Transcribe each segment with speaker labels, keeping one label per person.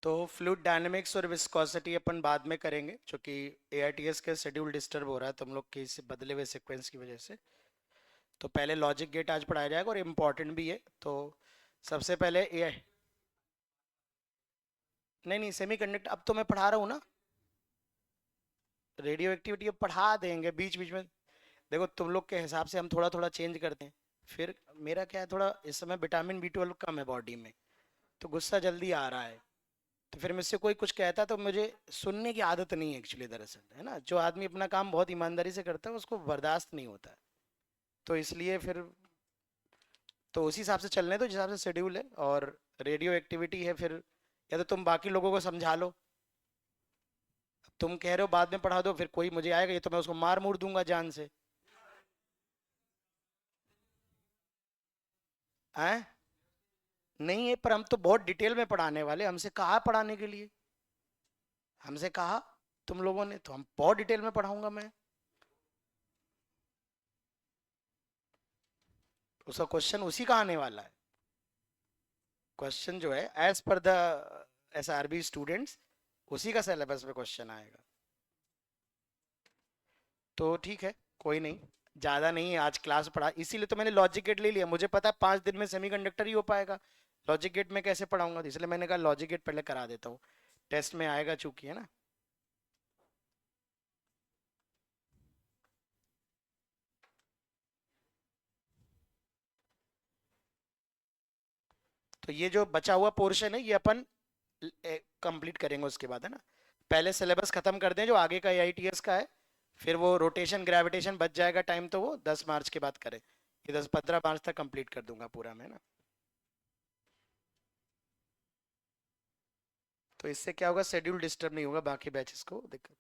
Speaker 1: तो fluid dynamics और viscosity अपन बाद में करेंगे, क्योंकि एआईटीएस का शेड्यूल डिस्टर्ब हो रहा है तुम लोग के इस बदले हुए सीक्वेंस की वजह से। तो पहले लॉजिक गेट आज पढ़ाया जाएगा और इम्पॉर्टेंट भी है। तो सबसे पहले ए, नहीं नहीं, सेमीकंडक्टर अब तो मैं पढ़ा रहा हूँ ना। रेडियो एक्टिविटी अब पढ़ा देंगे बीच बीच में। देखो तुम लोग के हिसाब से हम थोड़ा थोड़ा चेंज करते हैं। फिर मेरा क्या है, थोड़ा इस समय विटामिन बी 12 कम है बॉडी में, तो गुस्सा जल्दी आ रहा है। तो फिर मुझसे कोई कुछ कहता तो मुझे सुनने की आदत नहीं है एक्चुअली, दरअसल है ना। जो आदमी अपना काम बहुत ईमानदारी से करता है उसको बर्दाश्त नहीं होता है। तो इसलिए फिर तो उसी हिसाब से चलने दो जिस हिसाब से शेड्यूल है। और रेडियो एक्टिविटी है, फिर या तो तुम बाकी लोगों को समझा लो। तुम कह रहे हो बाद में पढ़ा दो, फिर कोई मुझे आएगा ये तो मैं उसको मार मूर दूंगा जान से। हैं? नहीं है, पर हम तो बहुत डिटेल में पढ़ाने वाले, हमसे कहा पढ़ाने के लिए। हमसे कहा तुम लोगों ने, तो हम बहुत डिटेल में पढ़ाऊंगा मैं। उसका क्वेश्चन उसी का आने वाला है। क्वेश्चन जो है as per the SRB students, उसी का सिलेबस में क्वेश्चन आएगा। तो ठीक है, कोई नहीं, ज़्यादा नहीं है आज क्लास पढ़ा, इसीलिए तो मैंने लॉजिक गेट ले लिया। मुझे पता है 5 दिन में सेमीकंडक्टर ही हो पाएगा, लॉजिक गेट में कैसे पढ़ाऊंगा, तो इसलिए मैंने कहा लॉजिक गेट पहले करा देता हूँ, टेस्ट में आएगा चूंकि, है ना। तो ये जो बचा हुआ पोर्शन है ये अपन कंप्लीट करेंगे उसके बाद, है ना। पहले सिलेबस खत्म कर दें जो आगे का एआईटीएस का है, फिर वो रोटेशन ग्रेविटेशन बच जाएगा टाइम, तो वो 10 मार्च के बाद करें। ये 10-15 मार्च तक कंप्लीट कर दूंगा पूरा मैं ना। तो इससे क्या होगा, शेड्यूल डिस्टर्ब नहीं होगा बाकी बैचेस को दिक्कत।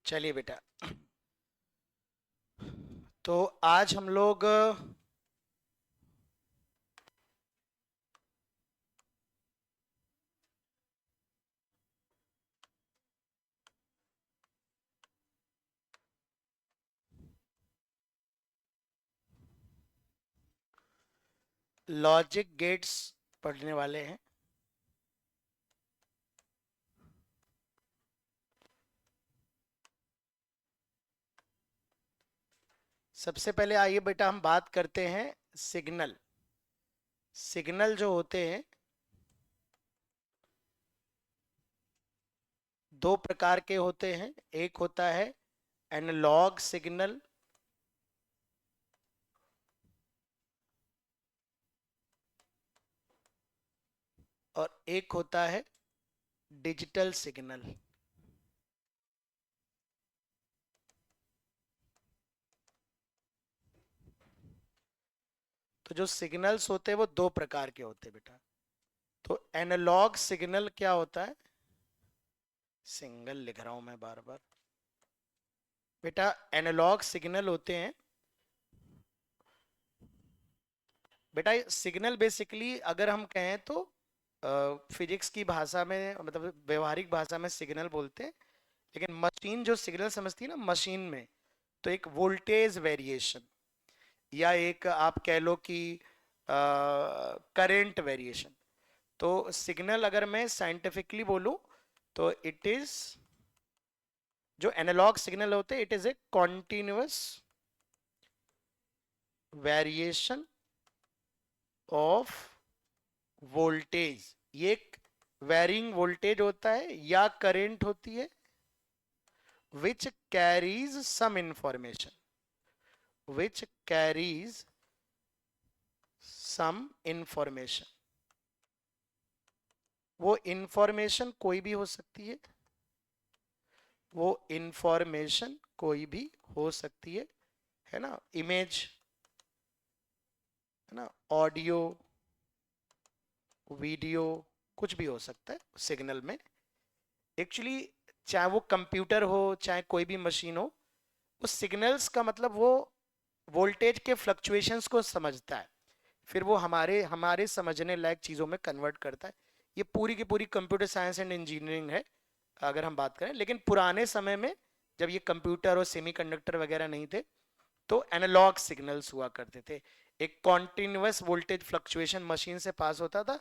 Speaker 1: चलिए बेटा, तो आज हम लोग लॉजिक गेट्स पढ़ने वाले हैं। सबसे पहले आइए बेटा हम बात करते हैं सिग्नल। सिग्नल जो होते हैं दो प्रकार के होते हैं। एक होता है एनालॉग सिग्नल, और एक होता है डिजिटल सिग्नल। तो जो सिग्नल्स होते हैं वो दो प्रकार के होते हैं बेटा। तो एनालॉग सिग्नल क्या होता है, सिंगल लिख रहा हूं मैं बार बार। बेटा एनालॉग सिग्नल होते हैं, बेटा सिग्नल बेसिकली अगर हम कहें तो फिजिक्स की भाषा में, मतलब व्यवहारिक भाषा में सिग्नल बोलते हैं। लेकिन मशीन जो सिग्नल समझती है ना मशीन में, तो एक वोल्टेज वेरिएशन, या एक आप कह लो कि करंट वेरिएशन। तो सिग्नल अगर मैं साइंटिफिकली बोलूं तो इट इज, जो एनालॉग सिग्नल होते हैं it is a continuous variation of voltage, ये एक वेरिंग वोल्टेज होता है या करंट होती है which carries some information, which carries some information। वो इंफॉर्मेशन कोई भी हो सकती है, वो इंफॉर्मेशन कोई भी हो सकती है ना, इमेज, है ना, ऑडियो, वीडियो, कुछ भी हो सकता है सिग्नल में। एक्चुअली चाहे वो कंप्यूटर हो चाहे कोई भी मशीन हो, उस सिग्नल्स का मतलब वो वोल्टेज के फ्लक्चुएशंस को समझता है, फिर वो हमारे हमारे समझने लायक चीज़ों में कन्वर्ट करता है। ये पूरी की पूरी कंप्यूटर साइंस एंड इंजीनियरिंग है अगर हम बात करें। लेकिन पुराने समय में जब ये कंप्यूटर और सेमीकंडक्टर वगैरह नहीं थे तो एनालॉग सिग्नल्स हुआ करते थे। एक कॉन्टिन्यूअस वोल्टेज फ्लक्चुएशन मशीन से पास होता था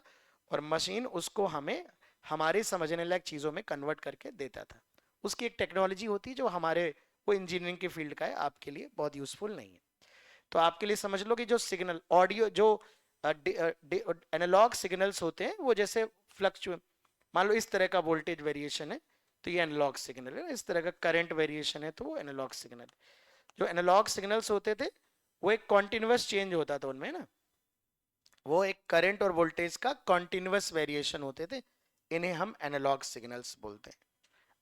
Speaker 1: और मशीन उसको हमें हमारे समझने लायक चीज़ों में कन्वर्ट करके देता था। उसकी एक टेक्नोलॉजी होती है जो हमारे, वो इंजीनियरिंग के फील्ड का है, आपके लिए बहुत यूजफुल नहीं है। तो आपके लिए समझ लो कि जो सिग्नल ऑडियो जो एनालॉग सिग्नल्स होते हैं वो जैसे फ्लक्चुएट, मान लो इस तरह का वोल्टेज वेरिएशन है तो ये एनालॉग सिग्नल है, इस तरह का करंट वेरिएशन है तो वो एनालॉग सिग्नल। जो एनालॉग सिग्नल्स होते थे वो एक कॉन्टिन्यूअस चेंज होता था उनमें ना, वो एक करंट और वोल्टेज का कॉन्टिन्यूअस वेरिएशन होते थे, इन्हें हम एनालॉग सिग्नल्स बोलते हैं।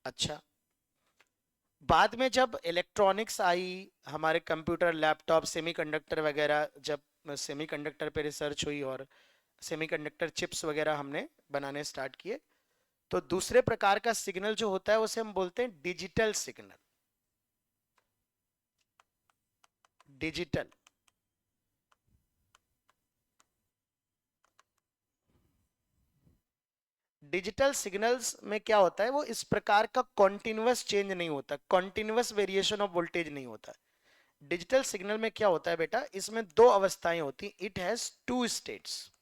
Speaker 1: अच्छा, बाद में जब इलेक्ट्रॉनिक्स आई, हमारे कंप्यूटर, लैपटॉप, सेमीकंडक्टर वगैरह, जब सेमीकंडक्टर पे रिसर्च हुई और सेमीकंडक्टर चिप्स वगैरह हमने बनाने स्टार्ट किए, तो दूसरे प्रकार का सिग्नल जो होता है उसे हम बोलते हैं digital signal. Digital, digital signals में क्या होता है, वो इस प्रकार का कॉन्टिन्यूअस चेंज नहीं होता, कॉन्टिन्यूअस वेरिएशन ऑफ वोल्टेज नहीं होता। डिजिटल सिग्नल में क्या होता है बेटा, इसमें दो अवस्थाएं होती, इट हैज टू स्टेट्स।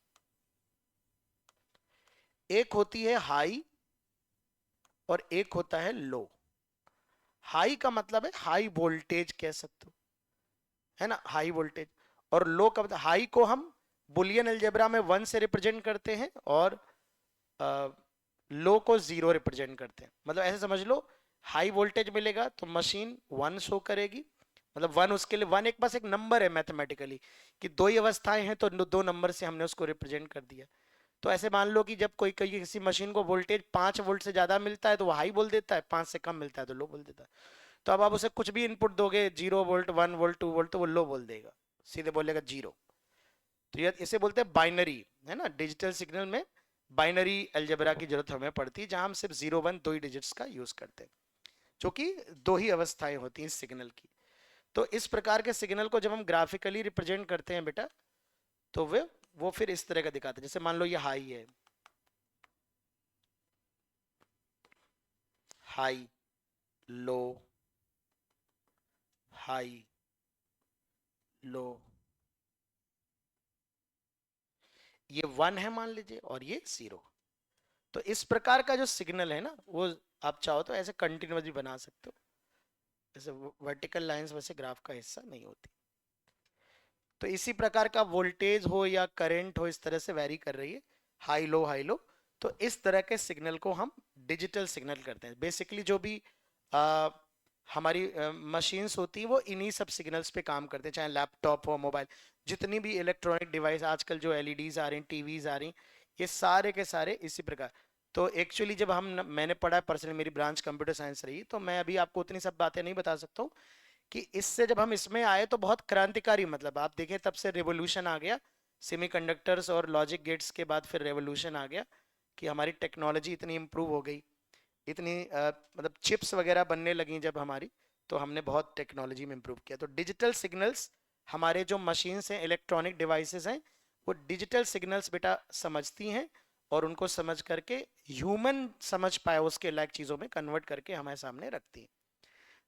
Speaker 1: एक होती है हाई और एक होता है लो। हाई का मतलब है हाई वोल्टेज कह सकते हो, है ना, हाई वोल्टेज। और लो का मतलब, हाई को हम बुलियन अलजेब्रा में 1 से रिप्रेजेंट करते हैं और लो को 0 रिप्रेजेंट करते हैं। मतलब ऐसे समझ लो, हाई वोल्टेज मिलेगा तो मशीन 1 शो करेगी, मतलब 1 उसके लिए 1 एक बस एक नंबर है मैथमेटिकली, कि दो ही अवस्थाएं हैं तो दो नंबर से हमने उसको रिप्रेजेंट कर दिया। तो ऐसे मान लो कि जब कोई कोई किसी मशीन को वोल्टेज 5 वोल्ट से ज्यादा मिलता है तो वो हाई बोल देता है, 5 से कम मिलता है तो लो बोल देता है। तो अब आप उसे कुछ भी इनपुट दोगे, 0 वोल्ट, 1 वोल्ट, 2 वोल्ट, तो वो लो बोल देगा, सीधे बोलेगा 0। तो ये इसे बोलते हैं बाइनरी, है ना। डिजिटल सिग्नल में बाइनरी अलजेब्रा की जरूरत हमें पड़ती है, जहां हम सिर्फ 0 1 दो ही डिजिट्स का यूज करते हैं, जो कि दो ही अवस्थाएं होती हैं सिग्नल की। तो इस प्रकार के सिग्नल को जब हम ग्राफिकली रिप्रेजेंट करते हैं बेटा, तो वो फिर इस तरह का दिखाते हैं। जैसे मान लो ये हाई है, हाई, लो, हाई, लो, ये 1 है मान लीजिए और ये 0। तो इस प्रकार का जो सिग्नल है ना, वो आप चाहो तो ऐसे कंटिन्यूसली बना सकते हो, जैसे वर्टिकल लाइंस वैसे ग्राफ का हिस्सा नहीं होती। तो इसी प्रकार का वोल्टेज हो या करंट हो, इस तरह से वैरी कर रही है, हाई लो हाई लो। तो इस तरह के सिग्नल को हम डिजिटल सिग्नल करते हैं। बेसिकली जो भी आ, हमारी मशीन्स होती हैं वो इन्हीं सब सिग्नल्स पे काम करते हैं, चाहे लैपटॉप हो, मोबाइल, जितनी भी इलेक्ट्रॉनिक डिवाइस आजकल जो एलईडीज आ रही हैं, टीवीज आ रही हैं, ये सारे के सारे इसी प्रकार। तो एक्चुअली जब मैंने पढ़ा पर्सनली, मेरी ब्रांच कंप्यूटर साइंस रही, तो मैं अभी आपको उतनी सब बातें नहीं बता सकता हूँ कि इससे जब हम इसमें आए तो बहुत क्रांतिकारी, मतलब आप देखें तब से रेवोल्यूशन आ गया। सेमीकंडक्टर्स और लॉजिक गेट्स के बाद फिर रेवोल्यूशन आ गया कि हमारी टेक्नोलॉजी इतनी इम्प्रूव हो गई, इतनी मतलब चिप्स वगैरह बनने लगी जब हमारी, तो हमने बहुत टेक्नोलॉजी में इम्प्रूव किया। तो डिजिटल सिग्नल्स, हमारे जो मशीन्स हैं, इलेक्ट्रॉनिक डिवाइसेस हैं, वो डिजिटल सिग्नल्स बेटा समझती हैं और उनको समझ करके ह्यूमन समझ पाए उसके लायक चीज़ों में कन्वर्ट करके हमारे सामने रखती हैं।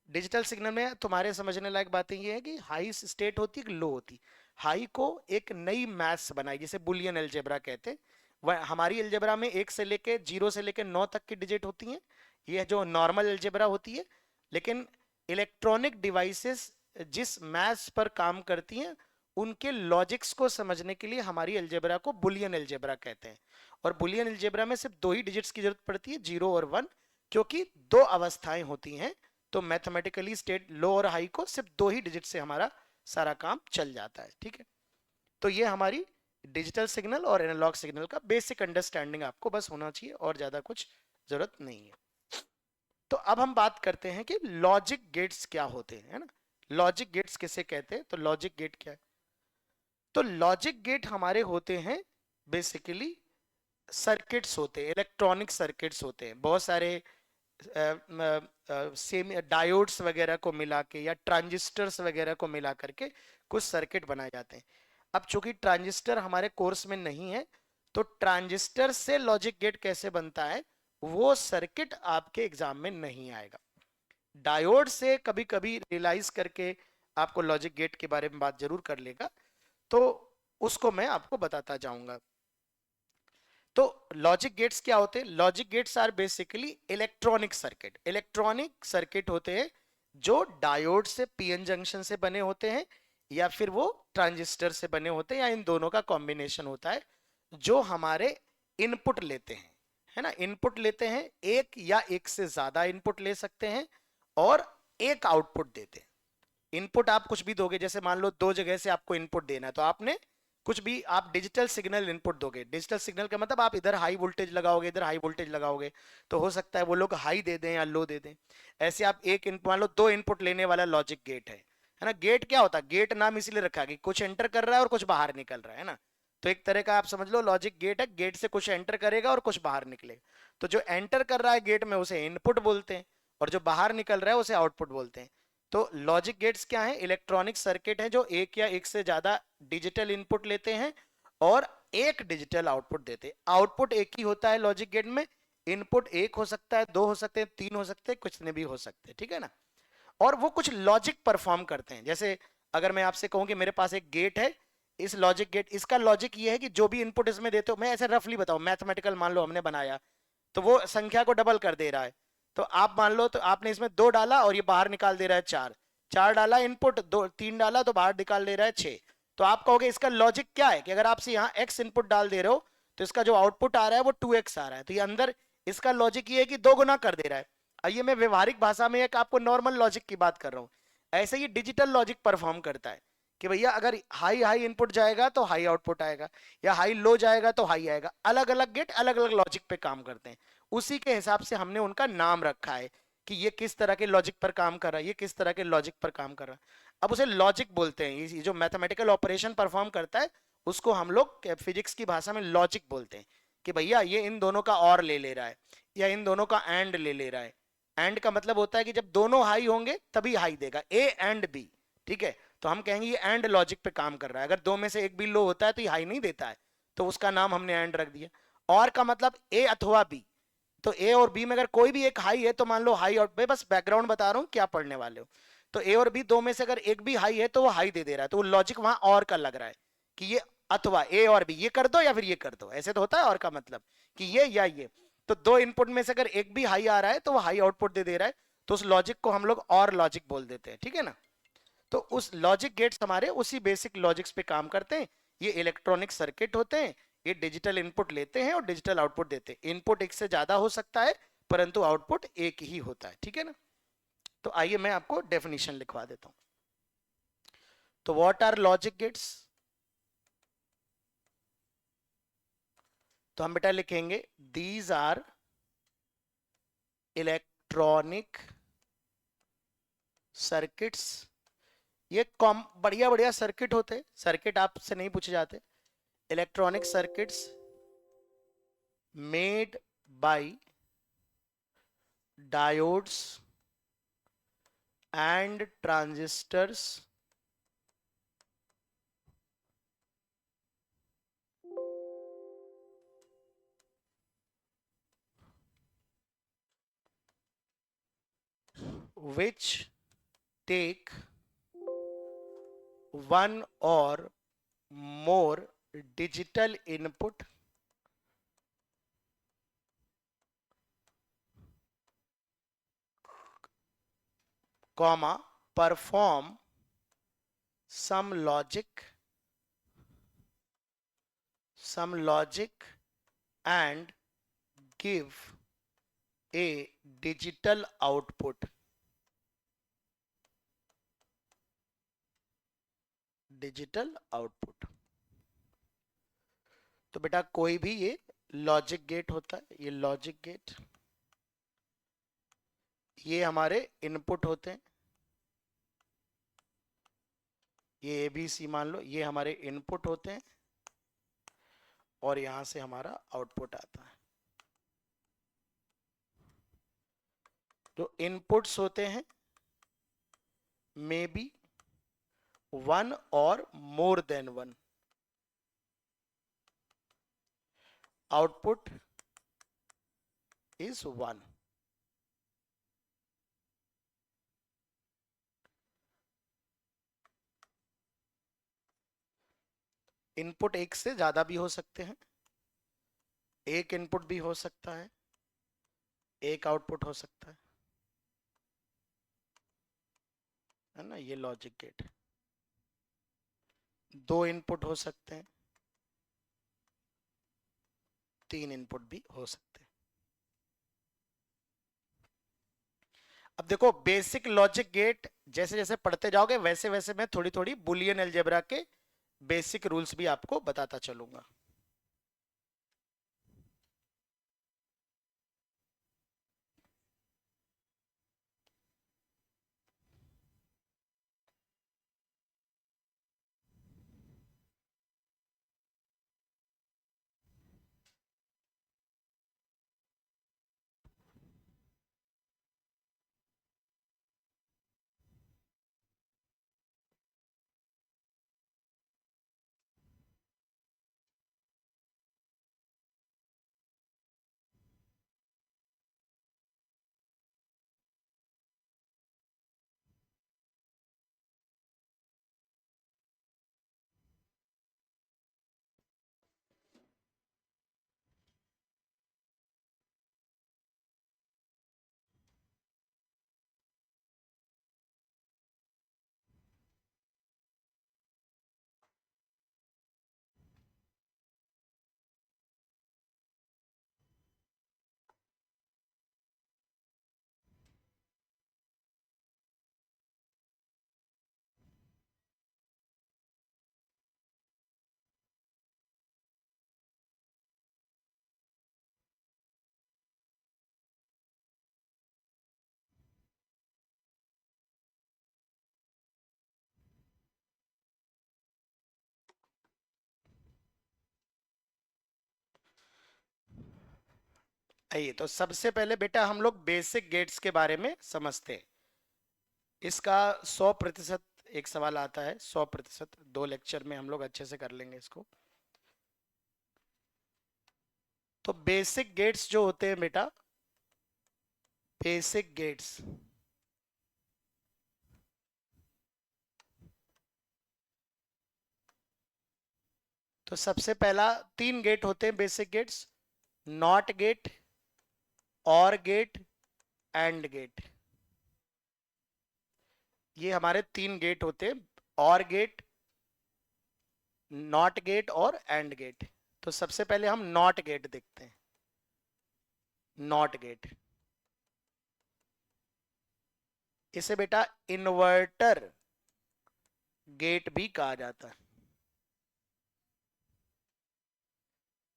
Speaker 1: डिजिटल सिग्नल में तुम्हारे समझने लायक बातें ये है कि हाई स्टेट होती है, लो होती। हाई को एक नई मैथ्स बनाई, जिसे बुलियन अलजेब्रा कहते हैं। वह हमारी अलजेब्रा में 1 से लेके 0 से लेके 9 तक की डिजिट होती हैं, ये जो नॉर्मल अलजेब्रा होती है। लेकिन इलेक्ट्रॉनिक डिवाइसेस जिस मैथ्स पर काम करती हैं उनके लॉजिक्स को समझने के लिए हमारी अलजेब्रा को बुलियन अलजेब्रा कहते हैं। और बुलियन अलजेब्रा में सिर्फ दो ही डिजिट्स की जरूरत पड़ती है, 0 और 1, क्योंकि दो अवस्थाएं होती हैं। तो मैथमेटिकली स्टेट लो और हाई को सिर्फ दो ही डिजिट से हमारा सारा काम चल जाता है। ठीक है, तो ये हमारी डिजिटल सिग्नल और एनालॉग सिग्नल का बेसिक अंडरस्टैंडिंग आपको बस होना चाहिए, और ज्यादा कुछ जरूरत नहीं है। तो अब हम बात करते हैं कि लॉजिक गेट्स क्या होते हैं, है ना। लॉजिक गेट्स किसे कहते हैं, तो लॉजिक गेट क्या है। तो लॉजिक गेट हमारे होते हैं बेसिकली सर्किट्स होते हैं, इलेक्ट्रॉनिक सर्किट्स होते हैं, बहुत सारे सेम डायोड्स वगैरह को मिला के या ट्रांजिस्टर्स वगैरह को मिला करके कुछ सर्किट बनाए जाते हैं। अब चूंकि ट्रांजिस्टर हमारे कोर्स में नहीं है, तो ट्रांजिस्टर से लॉजिक गेट कैसे बनता है वो सर्किट आपके एग्जाम में नहीं आएगा। डायोड से कभी कभी रियलाइज करके आपको लॉजिक गेट के बारे में बात जरूर कर लेगा, तो उसको मैं आपको बताता जाऊंगा। तो लॉजिक गेट्स क्या होते हैं, logic gates are basically electronic circuit. Electronic circuit होते हैं जो डायोड से पीएन जंक्शन से बने होते हैं, या फिर वो ट्रांजिस्टर से बने होते हैं, या इन दोनों का कॉम्बिनेशन होता है, जो हमारे इनपुट लेते हैं, है ना। इनपुट लेते हैं, एक या एक से ज्यादा इनपुट ले सकते हैं, और एक आउटपुट देते हैं। इनपुट आप कुछ भी दोगे, जैसे मान लो दो जगह से आपको इनपुट देना है, तो आपने कुछ भी आप डिजिटल सिग्नल इनपुट दोगे। डिजिटल सिग्नल का मतलब आप इधर हाई वोल्टेज लगाओगे, इधर हाई वोल्टेज लगाओगे, तो हो सकता है वो लोग हाई दे दें या लो दे दें। ऐसे आप एक इनपुट, मान लो दो इनपुट लेने वाला लॉजिक गेट है ना। गेट क्या होता है, गेट नाम इसलिए रखा कि कुछ एंटर कर रहा है और कुछ बाहर निकल रहा है ना। तो एक तरह का आप समझ लो लॉजिक गेट है, गेट से कुछ एंटर करेगा और कुछ बाहर निकलेगा। तो जो एंटर कर रहा है गेट में उसे इनपुट बोलते हैं, और जो बाहर निकल रहा है उसे आउटपुट बोलते हैं। तो लॉजिक गेट्स क्या है, इलेक्ट्रॉनिक सर्किट है जो एक या एक से ज्यादा डिजिटल इनपुट लेते हैं और एक डिजिटल आउटपुट देते हैं। आउटपुट एक ही होता है लॉजिक गेट में, इनपुट एक हो सकता है, दो हो सकते हैं, तीन हो सकते हैं, कुछ भी हो सकते हैं, ठीक है ना। और वो कुछ लॉजिक परफॉर्म करते हैं। जैसे अगर मैं आपसे कहूं कि मेरे पास एक गेट है, इस लॉजिक गेट, इसका लॉजिक ये है कि जो भी इनपुट इसमें देते हो, मैं ऐसे रफली बताऊं, मैथमेटिकल मान लो हमने बनाया, तो वो संख्या को डबल कर दे रहा है। तो आप मान लो, तो आपने इसमें दो डाला और ये बाहर निकाल दे रहा है चार, चार डाला इनपुट, दो तीन डाला तो बाहर निकाल दे रहा है छह। तो आप कहोगे इसका लॉजिक क्या है, कि अगर आपसे यहाँ x इनपुट डाल दे रहे हो, तो इसका जो आउटपुट आ रहा है वो 2x आ रहा है। तो ये अंदर इसका लॉजिक ये है कि दो गुना कर दे रहा है। आइए मैं व्यवहारिक भाषा में एक आपको नॉर्मल लॉजिक की बात कर रहा हूँ। ऐसे ही डिजिटल लॉजिक परफॉर्म करता है कि भैया अगर हाई हाई इनपुट जाएगा तो हाई आउटपुट आएगा, या हाई लो जाएगा तो हाई आएगा। अलग अलग गेट अलग अलग लॉजिक पे काम करते हैं, उसी के हिसाब से हमने उनका नाम रखा है कि ये किस तरह के लॉजिक पर काम कर रहा है, ये किस तरह के लॉजिक पर काम कर रहा है। अब उसे लॉजिक बोलते हैं, ये जो मैथमेटिकल ऑपरेशन परफॉर्म करता है उसको हम लोग फिजिक्स की भाषा में लॉजिक बोलते हैं। कि भैया ये इन दोनों का और ले ले रहा है, या इन दोनों का एंड ले ले रहा है। एंड का मतलब होता है कि जब दोनों हाई होंगे तभी हाई देगा, ए एंड बी, ठीक है। तो हम कहेंगे ये एंड लॉजिक पे काम कर रहा है। अगर दो में से एक भी लो होता है तो ये हाई नहीं देता है, तो उसका नाम हमने एंड रख दिया। और का मतलब ए अथवा बी, तो ए और बी में अगर कोई भी एक हाई है तो मान लो हाई आउट, मैं बस बैकग्राउंड बता रहा हूँ क्या पढ़ने वाले हो। तो ए और बी दो में से अगर एक भी हाई है तो वो हाई दे दे रहा है, तो वो लॉजिक वहां और का लग रहा है कि ये अथवा ए और बी, ये कर दो या फिर ये कर दो, ऐसे तो होता है और का मतलब कि ये या ये। तो दो इनपुट में से अगर एक भी हाई आ रहा है तो वो हाई आउटपुट दे दे रहा है, तो उस लॉजिक को हम लोग और लॉजिक बोल देते हैं, ठीक है ना। तो उस लॉजिक गेट्स हमारे उसी बेसिक लॉजिक्स पे काम करते हैं। ये इलेक्ट्रॉनिक सर्किट होते हैं, ये डिजिटल इनपुट लेते हैं और डिजिटल आउटपुट देते हैं। इनपुट एक से ज्यादा हो सकता है परंतु आउटपुट एक ही होता है, ठीक है ना। तो आइए मैं आपको डेफिनेशन लिखवा देता हूं। तो व्हाट आर लॉजिक गेट्स, तो हम बेटा लिखेंगे दीज आर इलेक्ट्रॉनिक सर्किट्स। ये कॉम बढ़िया बढ़िया सर्किट होते हैं, सर्किट आपसे नहीं पूछे जाते। Electronic circuits made by diodes and transistors which take one or more digital input comma perform some logic some logic and give a digital output. Digital output. तो बेटा कोई भी ये लॉजिक गेट होता है, ये लॉजिक गेट, ये हमारे इनपुट होते हैं, ये एबीसी मान लो, ये हमारे इनपुट होते हैं और यहां से हमारा आउटपुट आता है। जो इनपुट्स होते हैं मे बी वन और more than one, output is one. Input एक से ज्यादा भी हो सकते हैं, एक इनपुट भी हो सकता है, एक आउटपुट हो सकता है ना। ये लॉजिक गेट, दो इनपुट हो सकते हैं, तीन इनपुट भी हो सकते हैं। अब देखो बेसिक लॉजिक गेट जैसे जैसे पढ़ते जाओगे वैसे वैसे मैं थोड़ी थोड़ी बुलियन अलजेब्रा के बेसिक रूल्स भी आपको बताता चलूंगा। आइए तो सबसे पहले बेटा हम लोग बेसिक गेट्स के बारे में समझते हैं। इसका 100% एक सवाल आता है, 100%, 2 लेक्चर में हम लोग अच्छे से कर लेंगे इसको। तो बेसिक गेट्स जो होते हैं बेटा, बेसिक गेट्स तो सबसे पहला 3 गेट होते हैं बेसिक गेट्स, नॉट गेट, और गेट, एंड गेट। ये हमारे 3 गेट होते हैं, और गेट, नॉट गेट और एंड गेट। तो सबसे पहले हम नॉट गेट देखते हैं। नॉट गेट, इसे बेटा इन्वर्टर गेट भी कहा जाता है।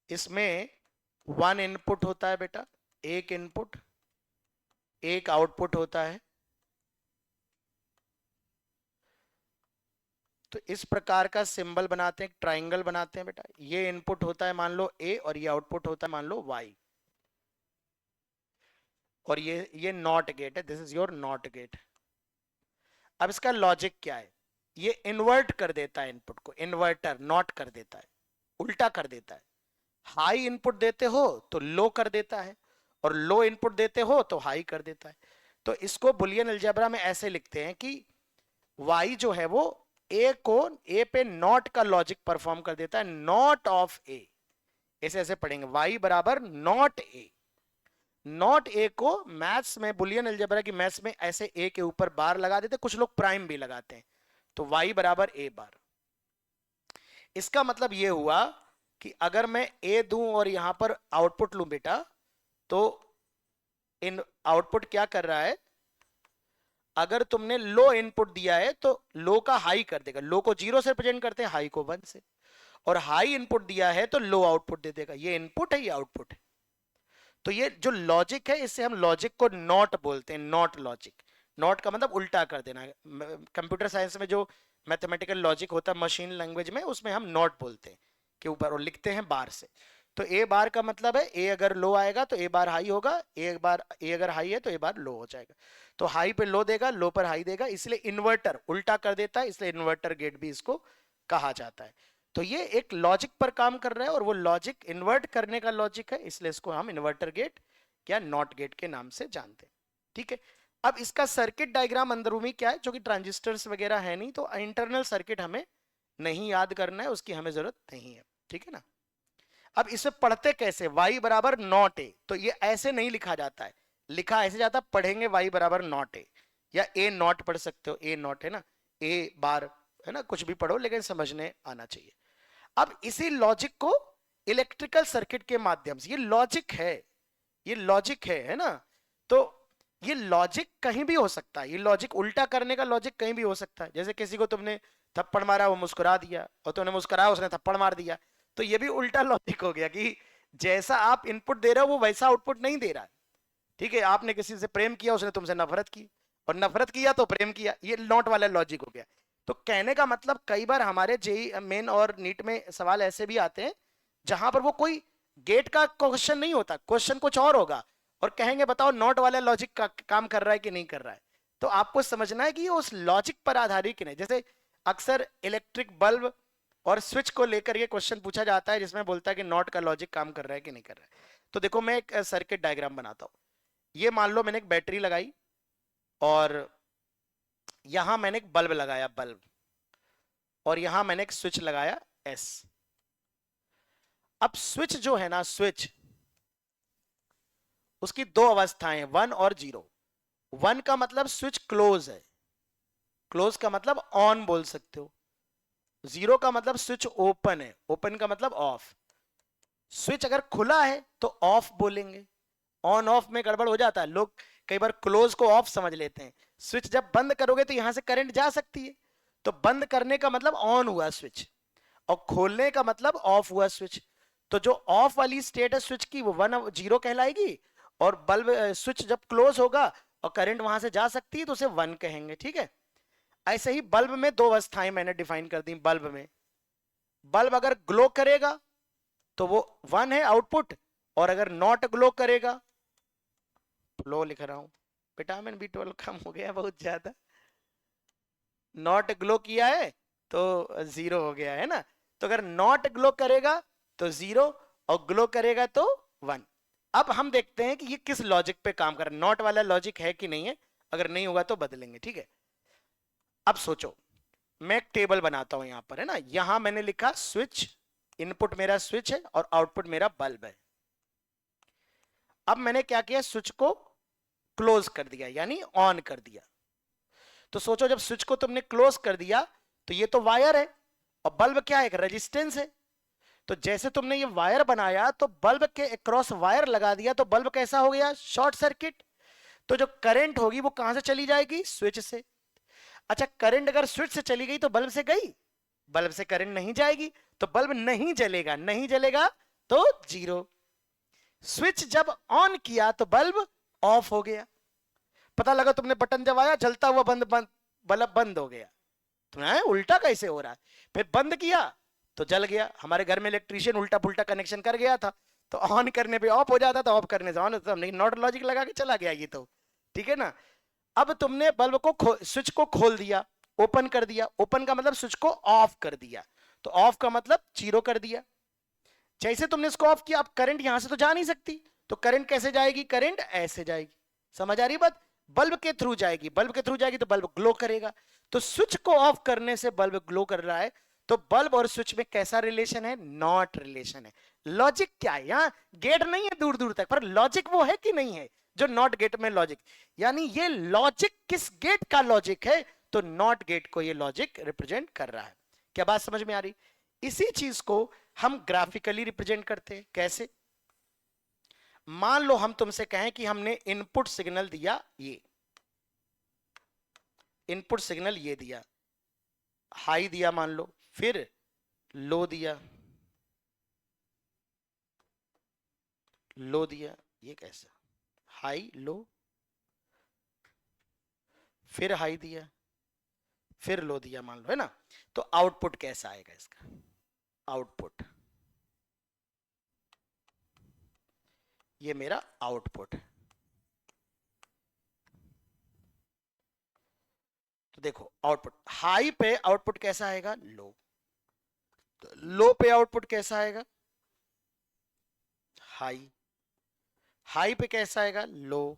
Speaker 1: इसमें वन इनपुट होता है बेटा, एक इनपुट, एक आउटपुट होता है। तो इस प्रकार का सिंबल बनाते हैं, ट्राइंगल बनाते हैं बेटा। ये इनपुट होता है मान लो ए, और ये आउटपुट होता है मान लो वाई, और ये नॉट गेट है, this is your not gate. अब इसका लॉजिक क्या है, ये इन्वर्ट कर देता है इनपुट को, इन्वर्टर नॉट कर देता है, उल्टा कर देता है। हाई इनपुट देते हो तो लो कर देता है, और लो इनपुट देते हो तो हाई कर देता है। तो इसको बुलियन अलजेब्रा में ऐसे लिखते हैं कि y जो है वो a को a पे नॉट का लॉजिक परफॉर्म कर देता है, नॉट ऑफ a। ऐसे ऐसे पढ़ेंगे, y बराबर नॉट a। नॉट a को मैथ्स में, बुलियन अलजेब्रा की मैथ्स में ऐसे a के ऊपर बार लगा देते, कुछ लोग प्राइम भी लगाते हैं। तो y बराबर a बार। इसका मतलब यह हुआ कि अगर मैं ए दूं और यहां पर आउटपुट लूं बेटा, तो इन आउटपुट क्या कर रहा है, अगर तुमने लो इनपुट दिया है तो लो का हाई कर देगा, लो को 0 से रिप्रेजेंट करते हैं, हाई को 1 से, और हाई इनपुट दिया है तो लो आउटपुट दे देगा। ये इनपुट है, ये आउटपुट है। तो ये जो लॉजिक है, इससे हम लॉजिक को नॉट बोलते हैं, नॉट लॉजिक। नॉट का मतलब उल्टा कर देना। कंप्यूटर साइंस में जो मैथमेटिकल लॉजिक होता है मशीन लैंग्वेज में, उसमें हम नॉट बोलते हैं के ऊपर, और लिखते हैं बार से। तो ए बार का मतलब है ए अगर लो आएगा तो ए बार हाई होगा, ए अगर हाई है तो ए बार लो हो जाएगा। तो हाई पे लो देगा, लो पर हाई देगा, इसलिए इन्वर्टर उल्टा कर देता है, इसलिए इन्वर्टर गेट भी इसको कहा जाता है। तो ये एक लॉजिक पर काम कर रहा है, और वो लॉजिक इन्वर्ट करने का लॉजिक है, इसलिए इसको हम इन्वर्टर गेट या नॉट गेट के नाम से जानते हैं। ठीक है, अब इसका सर्किट डायग्राम अंदरूनी क्या है, जो कि ट्रांजिस्टर्स वगैरह है नहीं, तो इंटरनल सर्किट हमें नहीं याद करना है, उसकी हमें जरूरत नहीं है। ठीक है ना। अब इसे पढ़ते कैसे, y बराबर नॉट ए, तो ये ऐसे नहीं लिखा जाता है, लिखा ऐसे जाता, पढ़ेंगे y बराबर नॉट ए, या ए नॉट पढ़ सकते हो, ए नॉट है ना, ए बार है ना, कुछ भी पढ़ो लेकिन समझने आना चाहिए। अब इसी लॉजिक को इलेक्ट्रिकल सर्किट के माध्यम से, ये लॉजिक है, ये लॉजिक है ना, तो ये लॉजिक कहीं भी हो सकता है, ये लॉजिक उल्टा करने का लॉजिक कहीं भी हो सकता है। जैसे किसी को तुमने थप्पड़ मारा, वो मुस्कुरा दिया, और तुमने मुस्कुराया, उसने थप्पड़ मार दिया, तो ये भी उल्टा लॉजिक हो गया कि जैसा आप इनपुट दे रहे हो वो वैसा आउटपुट नहीं दे रहा है। ठीक है, आपने किसी से प्रेम किया, उसने तुमसे नफरत की, और नफरत किया तो प्रेम किया, ये नॉट वाला लॉजिक हो गया। तो कहने का मतलब, कई बार हमारे जेई मेन और नीट में सवाल ऐसे भी आते हैं जहां पर वो कोई गेट का क्वेश्चन नहीं होता, क्वेश्चन कुछ और होगा, और कहेंगे बताओ नॉट वाला लॉजिक का काम कर रहा है कि नहीं कर रहा है। तो आपको समझना है कि ये उस लॉजिक पर आधारित कि नहीं। जैसे अक्सर इलेक्ट्रिक बल्ब और स्विच को लेकर ये क्वेश्चन पूछा जाता है, जिसमें बोलता है कि नॉट का लॉजिक काम कर रहा है कि नहीं कर रहा है। तो देखो, मैं एक सर्किट डायग्राम बनाता हूं। ये मान लो मैंने एक बैटरी लगाई, और यहां मैंने एक बल्ब लगाया, बल्ब, और यहां मैंने एक स्विच लगाया एस। अब स्विच जो है ना, स्विच, उसकी दो अवस्थाएं, 1 और 0। 1 का मतलब स्विच क्लोज है, क्लोज का मतलब ऑन बोल सकते हो। 0 का मतलब स्विच ओपन है, ओपन का मतलब ऑफ। स्विच अगर खुला है तो ऑफ बोलेंगे, ऑन ऑफ में गड़बड़ हो जाता है, लोग कई बार क्लोज को ऑफ समझ लेते हैं। स्विच जब बंद करोगे तो यहां से करंट जा सकती है, तो बंद करने का मतलब ऑन हुआ स्विच, और खोलने का मतलब ऑफ हुआ स्विच। तो जो ऑफ वाली स्टेट है स्विच की, वो 1 0 कहलाएगी, और बल्ब स्विच जब क्लोज होगा और करंट वहां से जा सकती है तो उसे 1 कहेंगे। ठीक है, ऐसे ही बल्ब में दो अवस्थाएं मैंने डिफाइन कर दी। बल्ब में, बल्ब अगर ग्लो करेगा तो वो 1 है आउटपुट, और अगर नॉट ग्लो करेगा, फ्लो लिख रहा हूं, विटामिन B12 कम हो गया बहुत ज्यादा, नॉट ग्लो किया है तो 0 हो गया है ना। तो अगर नॉट ग्लो करेगा तो 0, और ग्लो करेगा तो 1। अब हम देखते हैं कि ये किस लॉजिक पे काम कर रहा है, नॉट वाला लॉजिक है कि नहीं है, अगर नहीं होगा तो बदलेंगे। ठीक है, अब सोचो, मैं एक टेबल बनाता हूं यहां पर, है ना, यहां मैंने लिखा स्विच, इनपुट मेरा स्विच है और आउटपुट मेरा बल्ब है। अब मैंने क्या किया, स्विच को क्लोज कर दिया, यानी ऑन कर दिया। तो सोचो, जब स्विच को तुमने क्लोज कर दिया तो ये तो वायर है, और बल्ब क्या है, एक रेजिस्टेंस है। तो जैसे तुमने ये वायर बनाया तो बल्ब के अक्रॉस वायर लगा दिया, तो बल्ब कैसा हो गया, शॉर्ट सर्किट। तो जो करंट होगी वो कहां से चली जाएगी, स्विच से। अच्छा, करंट अगर स्विच से चली गई तो बल्ब से गई, बल्ब से करंट नहीं जाएगी, तो बल्ब नहीं जलेगा, नहीं जलेगा तो 0। स्विच जब ऑन किया तो बल्ब ऑफ हो गया। पता लगा तुमने बटन दबाया, जलता हुआ बंद बंद बल्ब बंद हो गया। तुम्हें उल्टा कैसे हो रहा है, फिर बंद किया तो जल गया। हमारे घर में इलेक्ट्रीशियन उल्टा पुल्टा कनेक्शन कर गया था, तो ऑन करने पे ऑफ हो जाता था, ऑफ करने से ऑन होता था, हमने नॉट लॉजिक लगा के चला गया ये तो। ठीक है ना। अब तुमने बल्ब को स्विच को खोल दिया, ओपन कर दिया, ओपन का मतलब स्विच को ऑफ कर दिया, तो ऑफ का मतलब 0 कर दिया। जैसे तुमने इसको ऑफ किया, अब करंट यहां से तो जा नहीं सकती, तो करंट कैसे जाएगी, करंट ऐसे जाएगी। समझ आ रही बात, बल्ब के थ्रू जाएगी, बल्ब के थ्रू जाएगी तो बल्ब ग्लो करेगा। तो स्विच को ऑफ करने से बल्ब ग्लो कर रहा है, तो बल्ब और स्विच में कैसा रिलेशन है, नॉट रिलेशन है। लॉजिक क्या है, यहां गेट नहीं है दूर दूर तक, पर लॉजिक वो है कि नहीं है जो नॉट गेट में लॉजिक, यानी ये लॉजिक किस गेट का लॉजिक है, तो नॉट गेट को ये लॉजिक रिप्रेजेंट कर रहा है। क्या बात समझ में आ रही। इसी चीज को हम ग्राफिकली रिप्रेजेंट करते हैं। कैसे? मान लो हम तुमसे कहें कि हमने इनपुट सिग्नल दिया, ये इनपुट सिग्नल ये दिया, हाई दिया मान लो, फिर लो दिया, लो दिया, ये कैसा? हाई लो, फिर हाई दिया, फिर लो दिया मान लो, है ना? तो आउटपुट कैसा आएगा इसका? आउटपुट, ये मेरा आउटपुट। तो देखो आउटपुट, हाई पे आउटपुट कैसा आएगा? लो। तो लो पे आउटपुट कैसा आएगा? हाई। हाई पे कैसा आएगा? लो।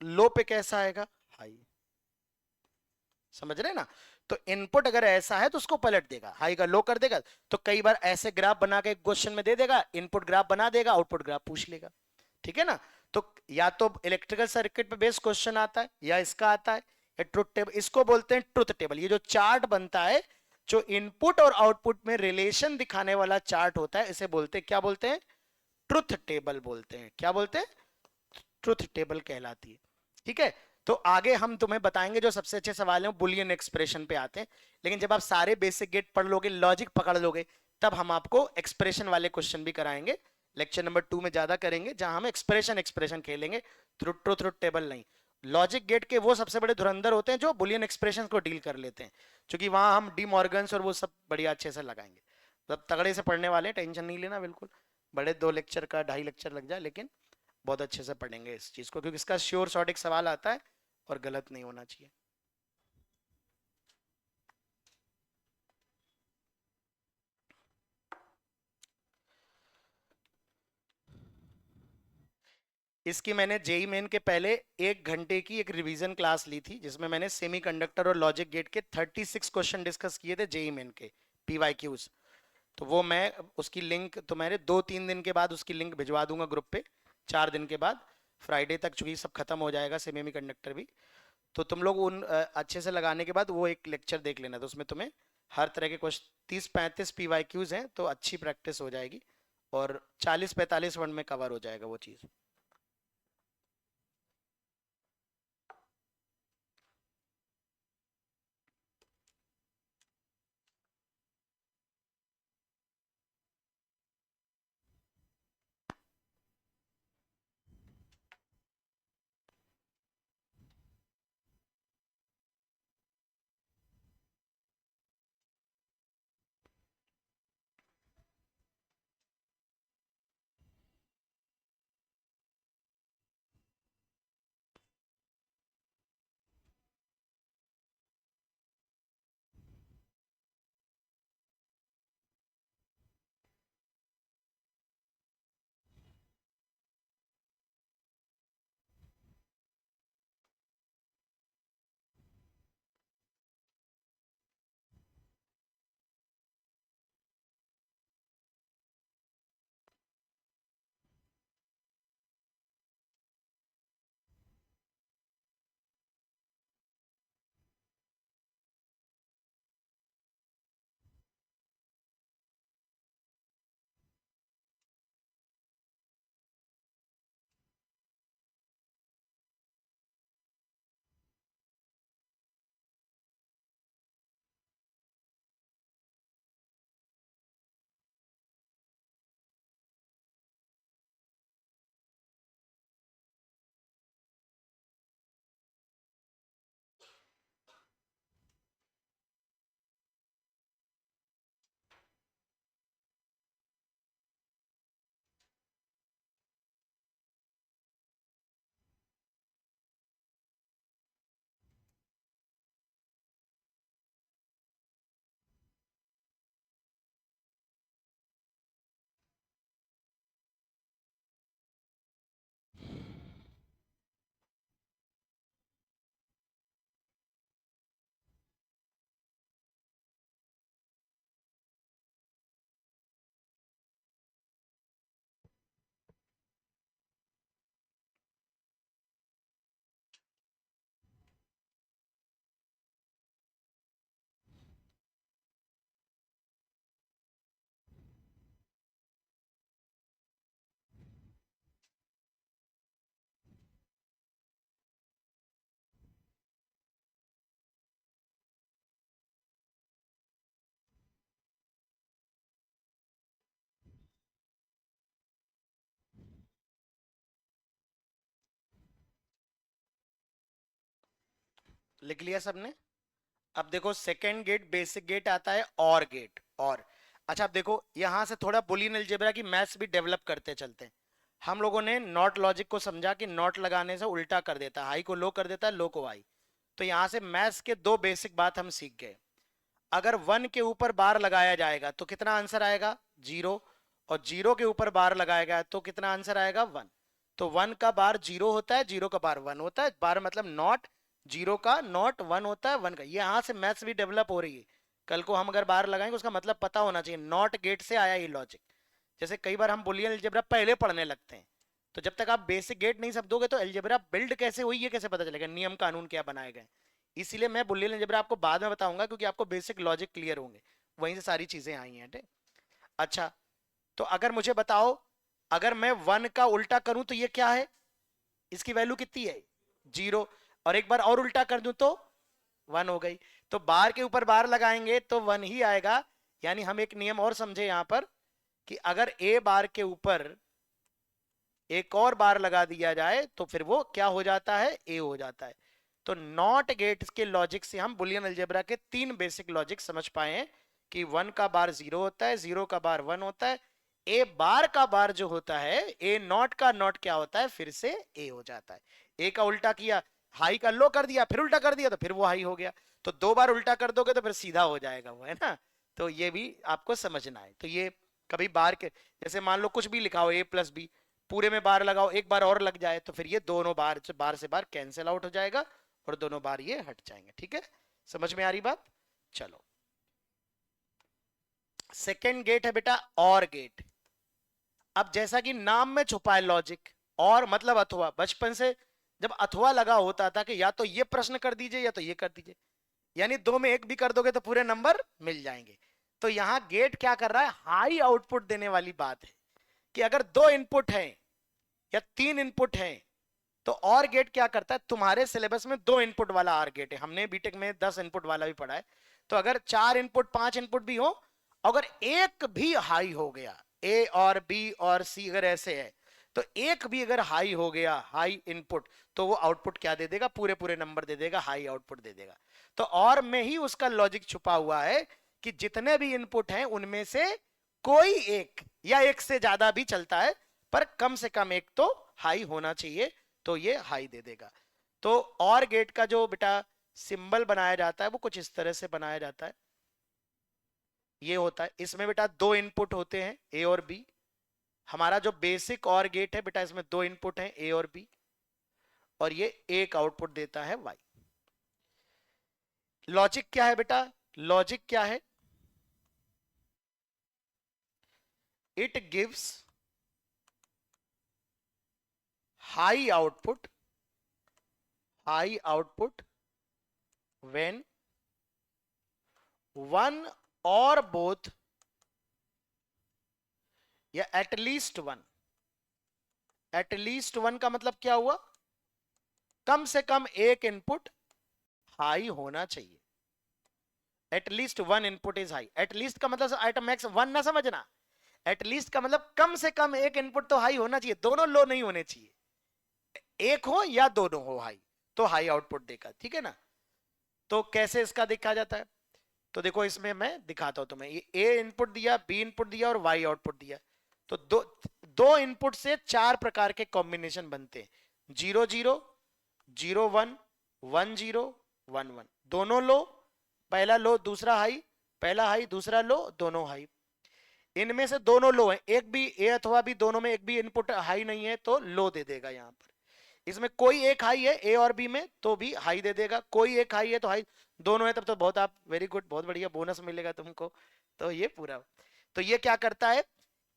Speaker 1: लो पे कैसा आएगा? हाई। समझ रहे हैं ना? तो इनपुट अगर ऐसा है तो उसको पलट देगा, हाई का लो कर देगा। तो कई बार ऐसे ग्राफ बना के क्वेश्चन में दे देगा, इनपुट ग्राफ बना देगा, आउटपुट ग्राफ पूछ लेगा। ठीक है ना? तो या तो इलेक्ट्रिकल सर्किट पे बेस्ड क्वेश्चन आता है, या इसका आता है, या ट्रुथ टेबल। इसको बोलते हैं ट्रुथ टेबल। ये जो चार्ट बनता है, जो इनपुट और आउटपुट में रिलेशन दिखाने वाला चार्ट होता है, इसे बोलते हैं, क्या बोलते हैं? ट्रुथ टेबल बोलते हैं। क्या बोलते हैं? ट्रुथ टेबल कहलाती है। ठीक है? तो आगे हम तुम्हें बताएंगे जो सबसे अच्छे सवाल हैं बुलियन एक्सप्रेशन पे आते हैं। लेकिन जब आप सारे बेसिक गेट पढ़ लोगे, लॉजिक पकड़ लोगे, तब हम आपको एक्सप्रेशन वाले क्वेश्चन भी कराएंगे। लेक्चर नंबर 2 में ज्यादा करेंगे, जहां हम एक्सप्रेशन एक्सप्रेशन खेलेंगे, ट्रुथ टेबल नहीं। लॉजिक गेट के वो सबसे बड़े धुरंधर होते हैं जो बुलियन एक्सप्रेशन को डील कर लेते हैं, क्योंकि वहां हम डी मॉर्गन्स और वो सब बढ़िया अच्छे से लगाएंगे। मतलब तगड़े से पढ़ने वाले, टेंशन नहीं लेना बिल्कुल। बड़े 2 लेक्चर का 2.5 लेक्चर लग जाए, लेकिन बहुत अच्छे से पढ़ेंगे इस चीज को, क्योंकि इसका श्योर शॉर्ट एक सवाल आता है और गलत नहीं होना चाहिए। इसकी मैंने जेई मेन के पहले 1 घंटे की एक रिवीजन क्लास ली थी, जिसमें मैंने सेमीकंडक्टर और लॉजिक गेट के 36 क्वेश्चन डिस्कस किए थे, जेई मेन के पीवाईक्यूज। तो वो मैं उसकी लिंक तो मैंने 2-3 दिन के बाद उसकी लिंक भिजवा दूंगा ग्रुप पे, 4 दिन के बाद, फ्राइडे तक, चूंकि सब खत्म हो जाएगा सेमी कंडक्टर भी। तो तुम लोग उन अच्छे से लगाने के बाद वो एक लेक्चर देख लेना, तो उसमें तुम्हें हर तरह के क्वेश्चन, 30-35 पीवाईक्यूज हैं, तो अच्छी प्रैक्टिस हो जाएगी, और 40-45 वर्ड में कवर हो जाएगा वो चीज़। लिख लिया सबने? अब देखो सेकंड गेट बेसिक गेट आता है और गेट और। अच्छा अब देखो यहां से थोड़ा बुलियन अलजेब्रा की मैथ्स भी डेवलप करते चलते हैं। हम लोगों ने नॉट लॉजिक को समझा कि नॉट लगाने से उल्टा कर देता है, हाई को लो कर देता है, लो को हाई। तो यहां से मैथ्स के दो बेसिक बात हम सीख गए। अगर 1 के ऊपर बार लगाया जाएगा तो कितना आंसर आएगा? 0। और 0 के ऊपर बार लगाया गया तो कितना आंसर आएगा? 1। तो 1 का बार 0 होता है, 0 का बार 1 होता है। बार मतलब नॉट, 0 का नॉट 1 होता है, 1 का। ये यहां से मैथ्स भी डेवलप हो रही है। कल को हम अगर बार लगाएंगे उसका मतलब पता होना चाहिए। नॉट गेट से आया ये लॉजिक। जैसे कई बार हम बुलियन अलजेब्रा पहले पढ़ने लगते हैं, तो जब तक आप बेसिक गेट नहीं समझोगे तो अलजेब्रा बिल्ड कैसे हुई ये कैसे पता चलेगा, नियम कानून क्या बनाए गए। इसीलिए मैं बुलियन अलजेब्रा आपको बाद में बताऊंगा, क्योंकि आपको बेसिक लॉजिक क्लियर होंगे, वहीं से सारी चीजें आई हैं। ठीक। अच्छा, तो अगर मुझे बताओ, अगर मैं 1 का उल्टा करूं तो ये क्या है? इसकी वैल्यू कितनी है? 0। और एक बार और उल्टा कर दूं तो 1 हो गई। तो बार के ऊपर बार लगाएंगे तो 1 ही आएगा। यानी हम एक नियम और समझे यहां पर कि अगर ए बार के ऊपर एक और बार लगा दिया जाए तो फिर वो क्या हो जाता है? ए हो जाता है। तो नॉट गेट्स के लॉजिक से हम बुलियन अलजेब्रा के 3 बेसिक लॉजिक समझ पाए हैं कि 1 का बार 0 होता है, 0 का बार 1 होता है, ए बार का बार जो होता है, ए नॉट का नॉट क्या होता है? फिर से ए हो जाता है। ए का उल्टा किया, हाई का लो कर दिया, फिर उल्टा कर दिया तो फिर वो हाई हो गया। तो 2 बार उल्टा कर दोगे तो फिर सीधा हो जाएगा वो, है ना? तो ये भी आपको समझना है। तो ये कभी बार के, जैसे मान लो कुछ भी लिखा हो ए प्लस बी, पूरे में बार लगाओ, एक बार और लग जाए तो फिर ये दोनों बार से बार कैंसिल आउट हो जाएगा और दोनों बार ये हट जाएंगे। ठीक है, समझ में आ रही बात? चलो, सेकेंड गेट है बेटा और गेट। अब जैसा कि नाम में छुपा है लॉजिक, और मतलब अथवा, बचपन से जब अथवा लगा होता था कि या तो ये प्रश्न कर दीजिए या तो ये कर दीजिए, यानी दो में एक भी कर दोगे तो पूरे नंबर मिल जाएंगे। तो यहां गेट क्या कर रहा है? हाई आउटपुट देने वाली बात है कि अगर 2 इनपुट है या 3 इनपुट है तो और गेट क्या करता है? तुम्हारे सिलेबस में 2 इनपुट वाला आर गेट है, हमने बीटेक में 10 इनपुट वाला भी पढ़ा है। तो अगर 4 इनपुट 5 इनपुट भी हो, अगर एक भी हाई हो गया, ए और बी और सी अगर ऐसे है, तो एक भी अगर हाई हो गया, हाई इनपुट, तो वो आउटपुट क्या दे देगा? पूरे पूरे नंबर दे देगा, हाई आउटपुट दे देगा। तो और में ही उसका लॉजिक छुपा हुआ है कि जितने भी इनपुट हैं उनमें से कोई एक या एक से ज्यादा भी चलता है, पर कम से कम एक तो हाई होना चाहिए, तो ये हाई दे देगा। तो और गेट का जो बेटा सिंबल बनाया जाता है वो कुछ इस तरह से बनाया जाता है। ये होता है, इसमें बेटा 2 इनपुट होते हैं, ए और बी। हमारा जो बेसिक और गेट है बेटा, इसमें 2 इनपुट हैं, ए और बी, और ये एक आउटपुट देता है वाई। लॉजिक क्या है बेटा? लॉजिक क्या है? It gives high output, high output when one और बोथ या एटलीस्ट वन। एटलीस्ट वन का मतलब क्या हुआ? कम से कम एक इनपुट हाई होना चाहिए। At least one input is high. At least का मतलब आइटम मैक्स वन ना समझना। एटलीस्ट का मतलब कम से कम एक इनपुट तो हाई होना चाहिए, दोनों लो नहीं होने चाहिए। एक हो या दोनों हो हाई, तो हाई आउटपुट देगा। ठीक है ना? तो कैसे इसका देखा जाता है? तो देखो इसमें मैं दिखाता हूं तुम्हें। ये ए इनपुट दिया, बी इनपुट दिया और वाई आउटपुट दिया। तो दो इनपुट से 4 प्रकार के कॉम्बिनेशन बनते हैं। 0 0, 0 1, 1 0, 1 1। दोनों लो, पहला लो दूसरा हाई, पहला हाई दूसरा लो, दोनों हाई। इनमें से दोनों लो है, एक भी ए अथवा बी दोनों में एक भी इनपुट हाई नहीं है तो लो दे देगा यहां पर। इसमें कोई एक हाई है ए और बी में तो भी हाई दे देगा, कोई एक हाई है तो हाई। दोनों है तब तो बहुत, आप वेरी गुड, बहुत बढ़िया, बोनस मिलेगा तुमको। तो ये पूरा, तो ये क्या करता है?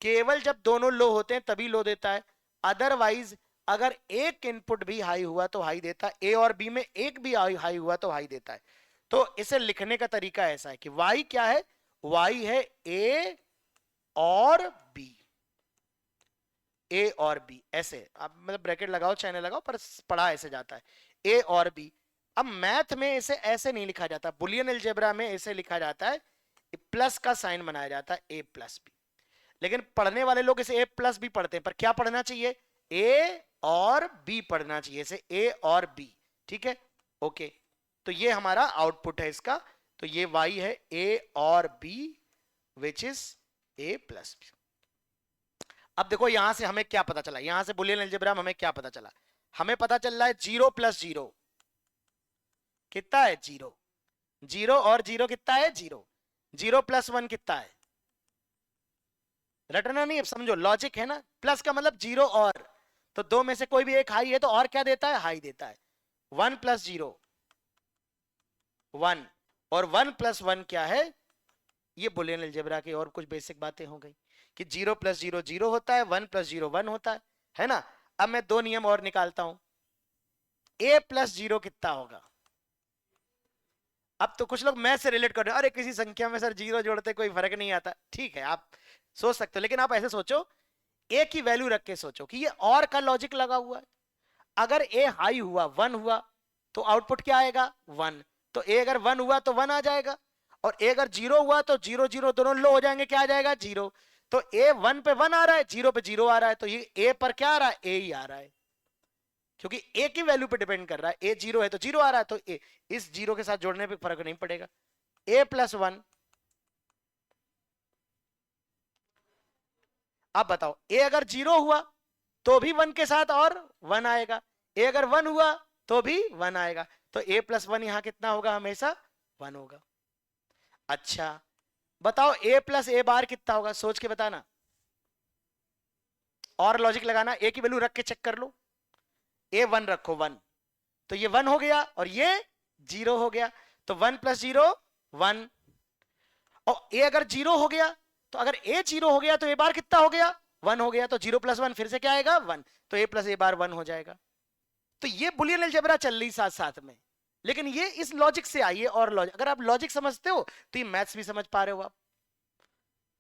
Speaker 1: केवल जब दोनों लो होते हैं तभी लो देता है। अदरवाइज अगर एक इनपुट भी हाई हुआ तो हाई देता है, ए और बी में एक भी हाई हुआ तो हाई देता है। तो इसे लिखने का तरीका ऐसा है कि वाई क्या है? वाई है ए और बी। ए और बी ऐसे, आप मतलब ब्रैकेट लगाओ चाहे लगाओ, पर पढ़ा ऐसे जाता है, ए और बी। अब मैथ में इसे ऐसे नहीं लिखा जाता, बुलियन अलजेब्रा में ऐसे लिखा जाता है, प्लस का साइन बनाया जाता है, ए प्लस बी। लेकिन पढ़ने वाले लोग इसे ए प्लस बी पढ़ते हैं, पर क्या पढ़ना चाहिए? ए और बी पढ़ना चाहिए, इसे ए और बी। ठीक है, ओके। तो ये हमारा आउटपुट है इसका। तो ये y है a और b which is a plus b। अब देखो यहां से हमें क्या पता चला, यहां से बुलियन अलजेब्रा में हमें क्या पता चला, हमें पता चल रहा है 0 प्लस 0 कितना है 0, 0 और 0 कितना है 0, 0 प्लस 1 कितना है, रटना नहीं, अब समझो लॉजिक है ना, प्लस का मतलब 0 और, तो दो में से कोई भी एक हाई है तो और क्या देता है, हाई देता है। 1 प्लस 0 1, और 1 प्लस 1 क्या है, ये बुलियन अलजेब्रा की और कुछ बेसिक बातें हो गई कि 0 प्लस 0 0 होता है, 1 प्लस 0 1 होता है ना। अब मैं दो नियम और निकालता हूं, a प्लस 0 कितना होगा। अब तो कुछ लोग मैथ से रिलेट कर रहे हैं, अरे किसी संख्या में सर 0 जोड़ते कोई फर्क नहीं आता, ठीक है आप सोच सकते हो, लेकिन आप ऐसे सोचो a की वैल्यू रख के सोचो कि ये और का लॉजिक लगा हुआ है। अगर a हाई हुआ 1 हुआ तो आउटपुट क्या आएगा 1, तो a अगर 1 हुआ तो 1 आ जाएगा, और a अगर 0 हुआ तो 0 0 दोनों लो हो जाएंगे, क्या आ जाएगा 0। तो a 1 पे 1 आ रहा है, 0 पे 0 आ रहा है, तो ये a पर क्या आ रहा है, a ही आ रहा है, क्योंकि a की वैल्यू पे डिपेंड कर रहा है, a 0 है तो 0 आ रहा है, तो a इस 0 के साथ जोड़ने पे फर्क नहीं पड़ेगा। a प्लस 1, अब बताओ a अगर 0 हुआ तो भी 1 के साथ और 1 आएगा, a अगर 1 हुआ तो भी 1 आएगा, तो a प्लस 1 यहां कितना होगा, हमेशा 1 होगा। अच्छा बताओ a प्लस a बार कितना होगा, सोच के बताना, और लॉजिक लगाना, a की वैल्यू रख के चेक कर लो, a 1 रखो 1, तो ये 1 हो गया और ये 0 हो गया, तो 1 प्लस 0 1, और a अगर 0 हो गया तो अगर a 0 हो गया तो a बार कितना हो गया 1 हो गया, तो 0 प्लस 1 फिर से क्या आएगा 1, तो a प्लस a बार 1 हो जाएगा। तो ये बुलियन अलजेब्रा चल रही साथ साथ में, लेकिन ये इस लॉजिक से आई है, और लॉजिक अगर आप लॉजिक समझते हो तो ये मैथ्स भी समझ पा रहे हो आप,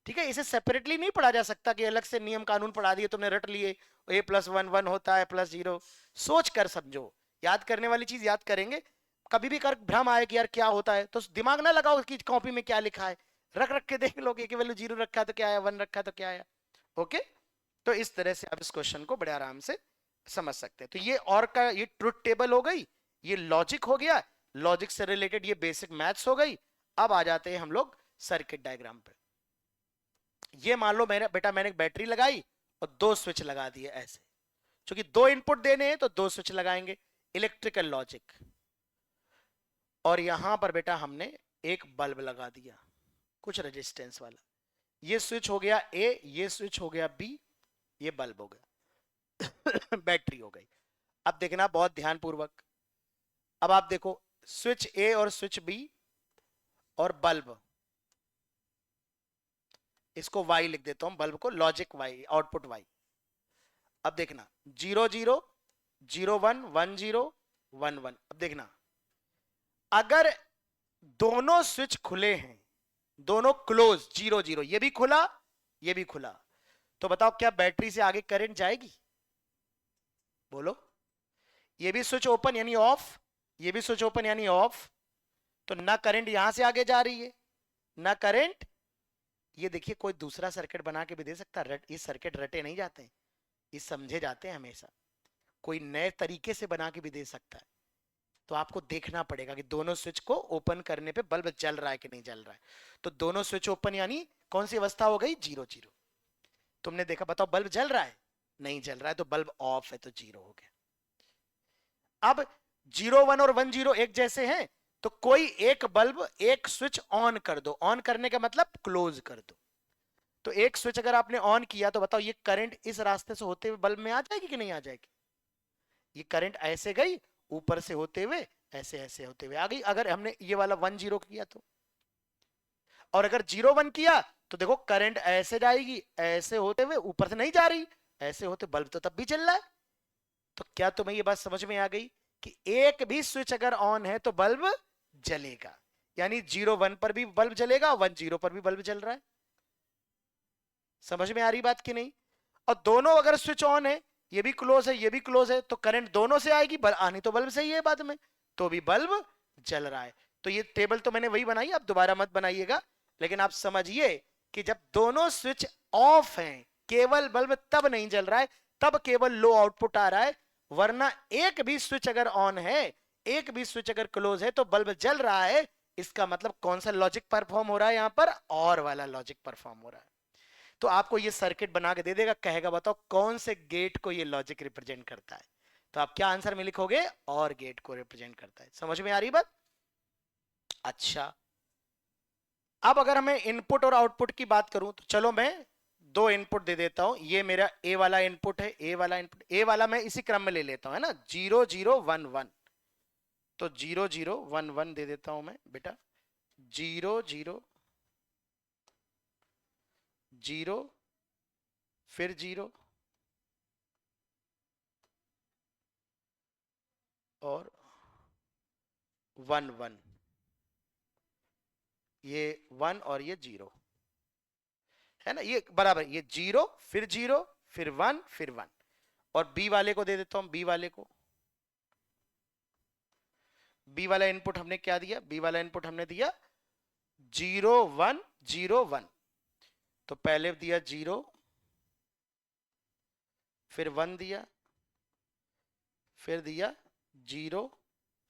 Speaker 1: ठीक है। इसे सेपरेटली नहीं पढ़ा जा सकता कि अलग से नियम कानून पढ़ा दिए तुमने रट लिए, a प्लस 1 1 होता है प्लस 0, सोच कर समझो, याद करने वाली चीज याद करेंगे, कभी भी कर भ्रम आए कि यार क्या होता है तो दिमाग ना लगाओ उसकी कॉपी में क्या लिखा है, रख रख के देख लो कि वैल्यू 0 रखा तो क्या आया, 1 रखा तो क्या आया, ओके। तो इस तरह से आप इस क्वेश्चन को बड़े आराम से समझ सकते हैं। तो ये और का ये ट्रुथ टेबल हो गई, ये लॉजिक हो गया, लॉजिक से रिलेटेड ये बेसिक मैथ्स हो गई। अब आ जाते हैं हम लोग सर्किट डायग्राम पे। ये मान लो मैंने एक बैटरी लगाई और दो स्विच लगा दिए ऐसे, क्योंकि दो इनपुट देने हैं तो दो स्विच लगाएंगे, इलेक्ट्रिकल लॉजिक। और यहां पर बेटा हमने एक बल्ब लगा दिया कुछ रेजिस्टेंस वाला, ये स्विच हो गया ए, ये स्विच हो गया बी, ये बल्ब हो गया बैटरी हो गई। अब देखना बहुत ध्यान पूर्वक, अब आप देखो स्विच ए और स्विच बी और बल्ब, इसको वाई लिख देता हूं, बल्ब को लॉजिक वाई, आउटपुट वाई। अब देखना 0 0 0 1 1 0 1 1। अब देखना अगर दोनों स्विच खुले हैं, दोनों क्लोज 0 0, ये भी खुला ये भी खुला, तो बताओ क्या बैटरी से आगे करंट जाएगी, बोलो। ये भी स्विच ओपन यानी ऑफ, ये भी स्विच ओपन यानी ऑफ, तो ना करंट यहां से आगे जा रही है ना करंट, ये देखिए कोई दूसरा सर्किट बना के भी दे सकता है, ये सर्किट रटे नहीं जाते हैं, ये समझे जाते हैं हमेशा, कोई नए तरीके से बना के भी दे सकता है। तो आपको देखना पड़ेगा कि दोनों स्विच को ओपन करने पे बल्ब जल रहा है कि नहीं जल रहा है, तो दोनों स्विच ओपन यानी कौन सी अवस्था हो गई 0 0। तुमने देखा बताओ बल्ब जल रहा है, नहीं जल रहा है, तो बल्ब ऑफ है तो 0 हो गया। अब 0 1 और 1 0 एक जैसे हैं, तो कोई एक बल्ब एक स्विच ऑन कर दो, ऑन करने का मतलब क्लोज कर दो। तो एक स्विच अगर आपने ऑन किया तो बताओ ये करंट इस रास्ते से होते हुए बल्ब में आ जाएगी कि नहीं आ जाएगी, ये करंट ऐसे गई ऊपर से होते हुए ऐसे ऐसे होते हुए आ गई, अगर हमने ये वाला 1 0 किया तो। और अगर 0 1 किया तो देखो करंट ऐसे जाएगी, ऐसे होते हुए ऊपर से नहीं जा रही, ऐसे होते, बल्ब तो तब भी चल रहा है। तो क्या तुम्हें ये बात समझ में आ गई कि एक भी स्विच अगर ऑन है तो बल्ब जलेगा, यानी 0 1 पर भी बल्ब जलेगा, 1 0 पर भी बल्ब जल रहा है। समझ में आ रही बात कि नहीं। और दोनों अगर स्विच ऑन है, ये भी क्लोज है ये भी क्लोज है, तो करंट दोनों से आएगी, आनी तो बल्ब से ही है बाद में, तो भी बल्ब जल रहा है। तो ये टेबल तो मैंने वही बनाई, आप दोबारा मत बनाइएगा, लेकिन आप समझिए कि जब दोनों स्विच ऑफ हैं केवल बल्ब तब नहीं जल रहा है, तब केवल लो आउटपुट आ रहा है, वरना एक भी स्विच अगर ऑन है, एक भी स्विच अगर क्लोज है तो बल्ब जल रहा है, इसका मतलब कौन सा लॉजिक परफॉर्म हो रहा है यहां पर, और वाला लॉजिक परफॉर्म हो रहा है। तो आपको ये सर्किट बना के दे देगा, कहेगा बताओ कौन से गेट को ये लॉजिक रिप्रेजेंट करता है, तो आप क्या आंसर में लिखोगे, और गेट को रिप्रेजेंट करता है। समझ में आ रही बात? अच्छा, अब अगर हमें इनपुट और आउटपुट की बात करूं तो चलो मैं दो इनपुट दे देता हूं। ये मेरा ए वाला इनपुट है, ए वाला इनपुट, ए वाला मैं इसी क्रम में ले लेता हूं, है ना, 0 0 1 1। तो 0 0 1 1 दे देता हूं मैं बेटा, 0 0 0, फिर 0 और 1 1, ये 1 और ये 0, है ना, ये बराबर, ये 0 फिर 1 फिर 1। और बी वाले को दे देता हूं, बी वाले को, बी वाला इनपुट हमने क्या दिया, बी वाला इनपुट हमने दिया 0 1 0 1। तो पहले दिया 0, फिर 1 दिया, फिर दिया 0,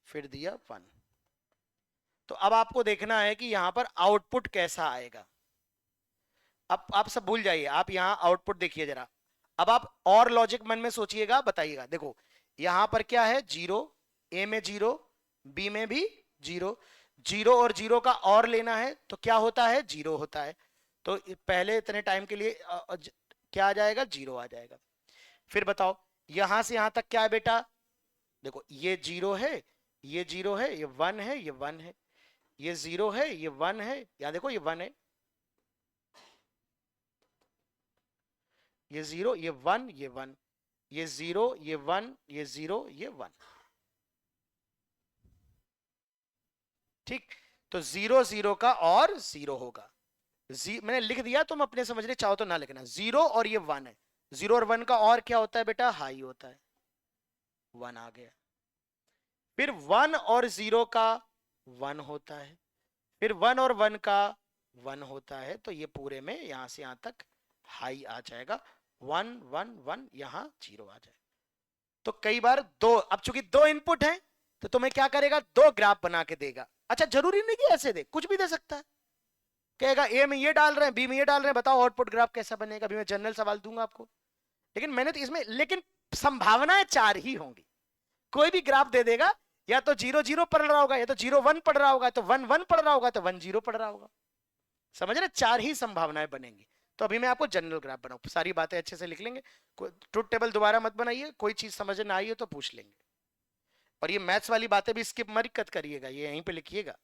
Speaker 1: फिर दिया 1। तो अब आपको देखना है कि यहां पर आउटपुट कैसा आएगा। अब आप सब भूल जाइए, आप यहां आउटपुट देखिए जरा। अब आप और लॉजिक मन में सोचिएगा, बताइएगा। देखो यहां पर क्या है, 0, ए में 0, बी में भी 0, 0 और 0 का और लेना है तो क्या होता है, 0 होता है। तो पहले इतने टाइम के लिए क्या आ जाएगा, 0 आ जाएगा। फिर बताओ यहां से यहां तक क्या है बेटा, देखो ये 0 है, ये 0 है, ये 1 है, ये 1 है, ये 0 है, ये 1 है, यहां देखो ये 1 है, ये 0, ये 1, ये 1, ये 0, ये 1, ये 0, ये 1। ठीक, तो 0 0 का और 0 होगा। मैंने लिख दिया, तुम अपने समझने चाहो तो ना लिखना। 0 और ये 1 है, 0 और 1 का और क्या होता है बेटा, हाई होता है, 1 आ गया। फिर 1 और 0 का 1 होता है, फिर 1 और 1 का 1 होता है। तो ये पूरे में यहां से यहां तक हाई आ जाएगा, 1 1 1, यहां 0 आ जाएगा। तो कई बार दो, अब चूंकि दो इनपुट है तो तुम्हें क्या करेगा, दो ग्राफ बना के देगा। अच्छा जरूरी नहीं कि ऐसे दे, कुछ भी दे सकता है। कहेगा ए में ये डाल रहे हैं, बी में ये डाल रहे हैं, बताओ आउटपुट ग्राफ कैसा बनेगा। अभी मैं जनरल सवाल दूंगा आपको, लेकिन मैंने तो इसमें, लेकिन संभावनाएं चार ही होंगी। कोई भी ग्राफ दे देगा, या तो 0 0 पढ़ रहा होगा, या तो 0 1 पढ़ रहा होगा, तो 1 1 पढ़ रहा होगा, तो 1 0 पढ़ रहा होगा। समझ रहे, चार ही संभावनाएं बनेंगी। तो अभी मैं आपको जनरल ग्राफ बनाऊं, सारी बातें अच्छे से लिख लेंगे। ट्रुथ टेबल दोबारा मत बनाइए, कोई चीज समझ ना आई हो तो पूछ लेंगे। और ये मैथ्स वाली बातें भी स्किप मत करिएगा, ये यहीं पे लिखिएगा।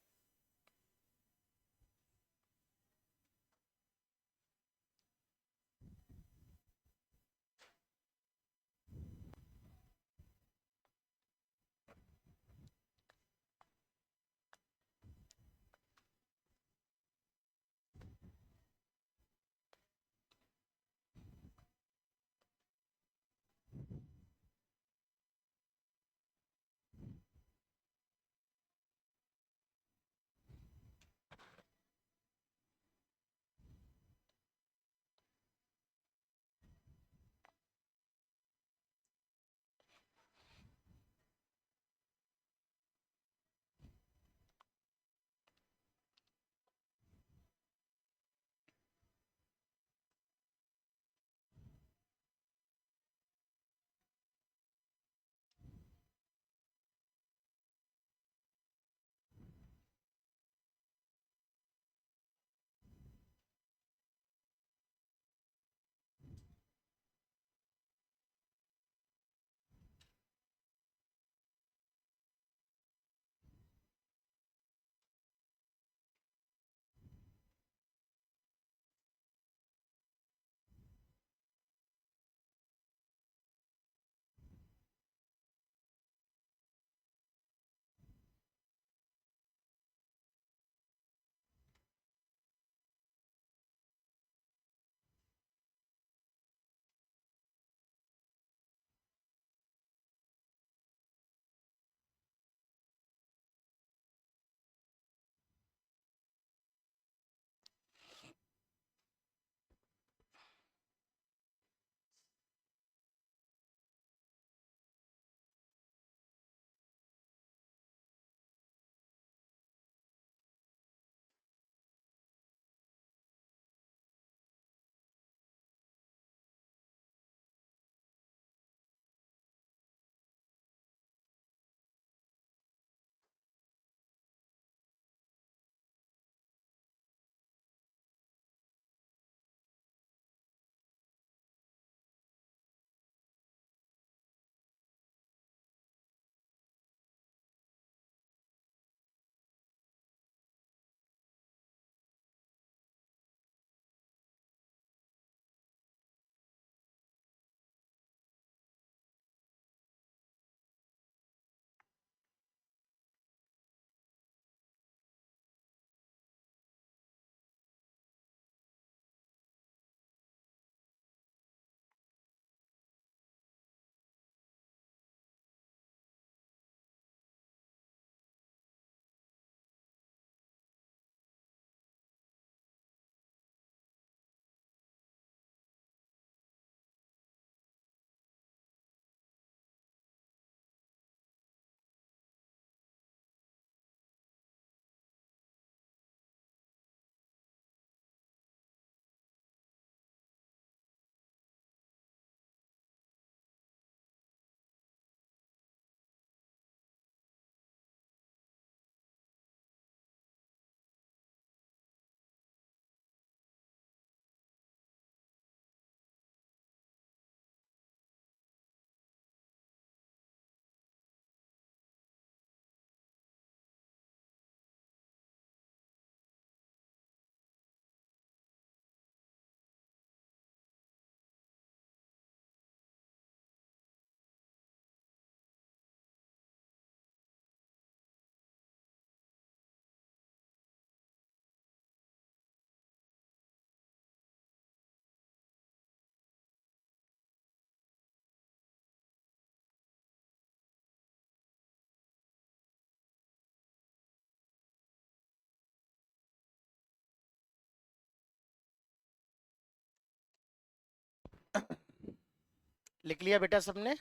Speaker 1: लिख लिया बेटा सबने?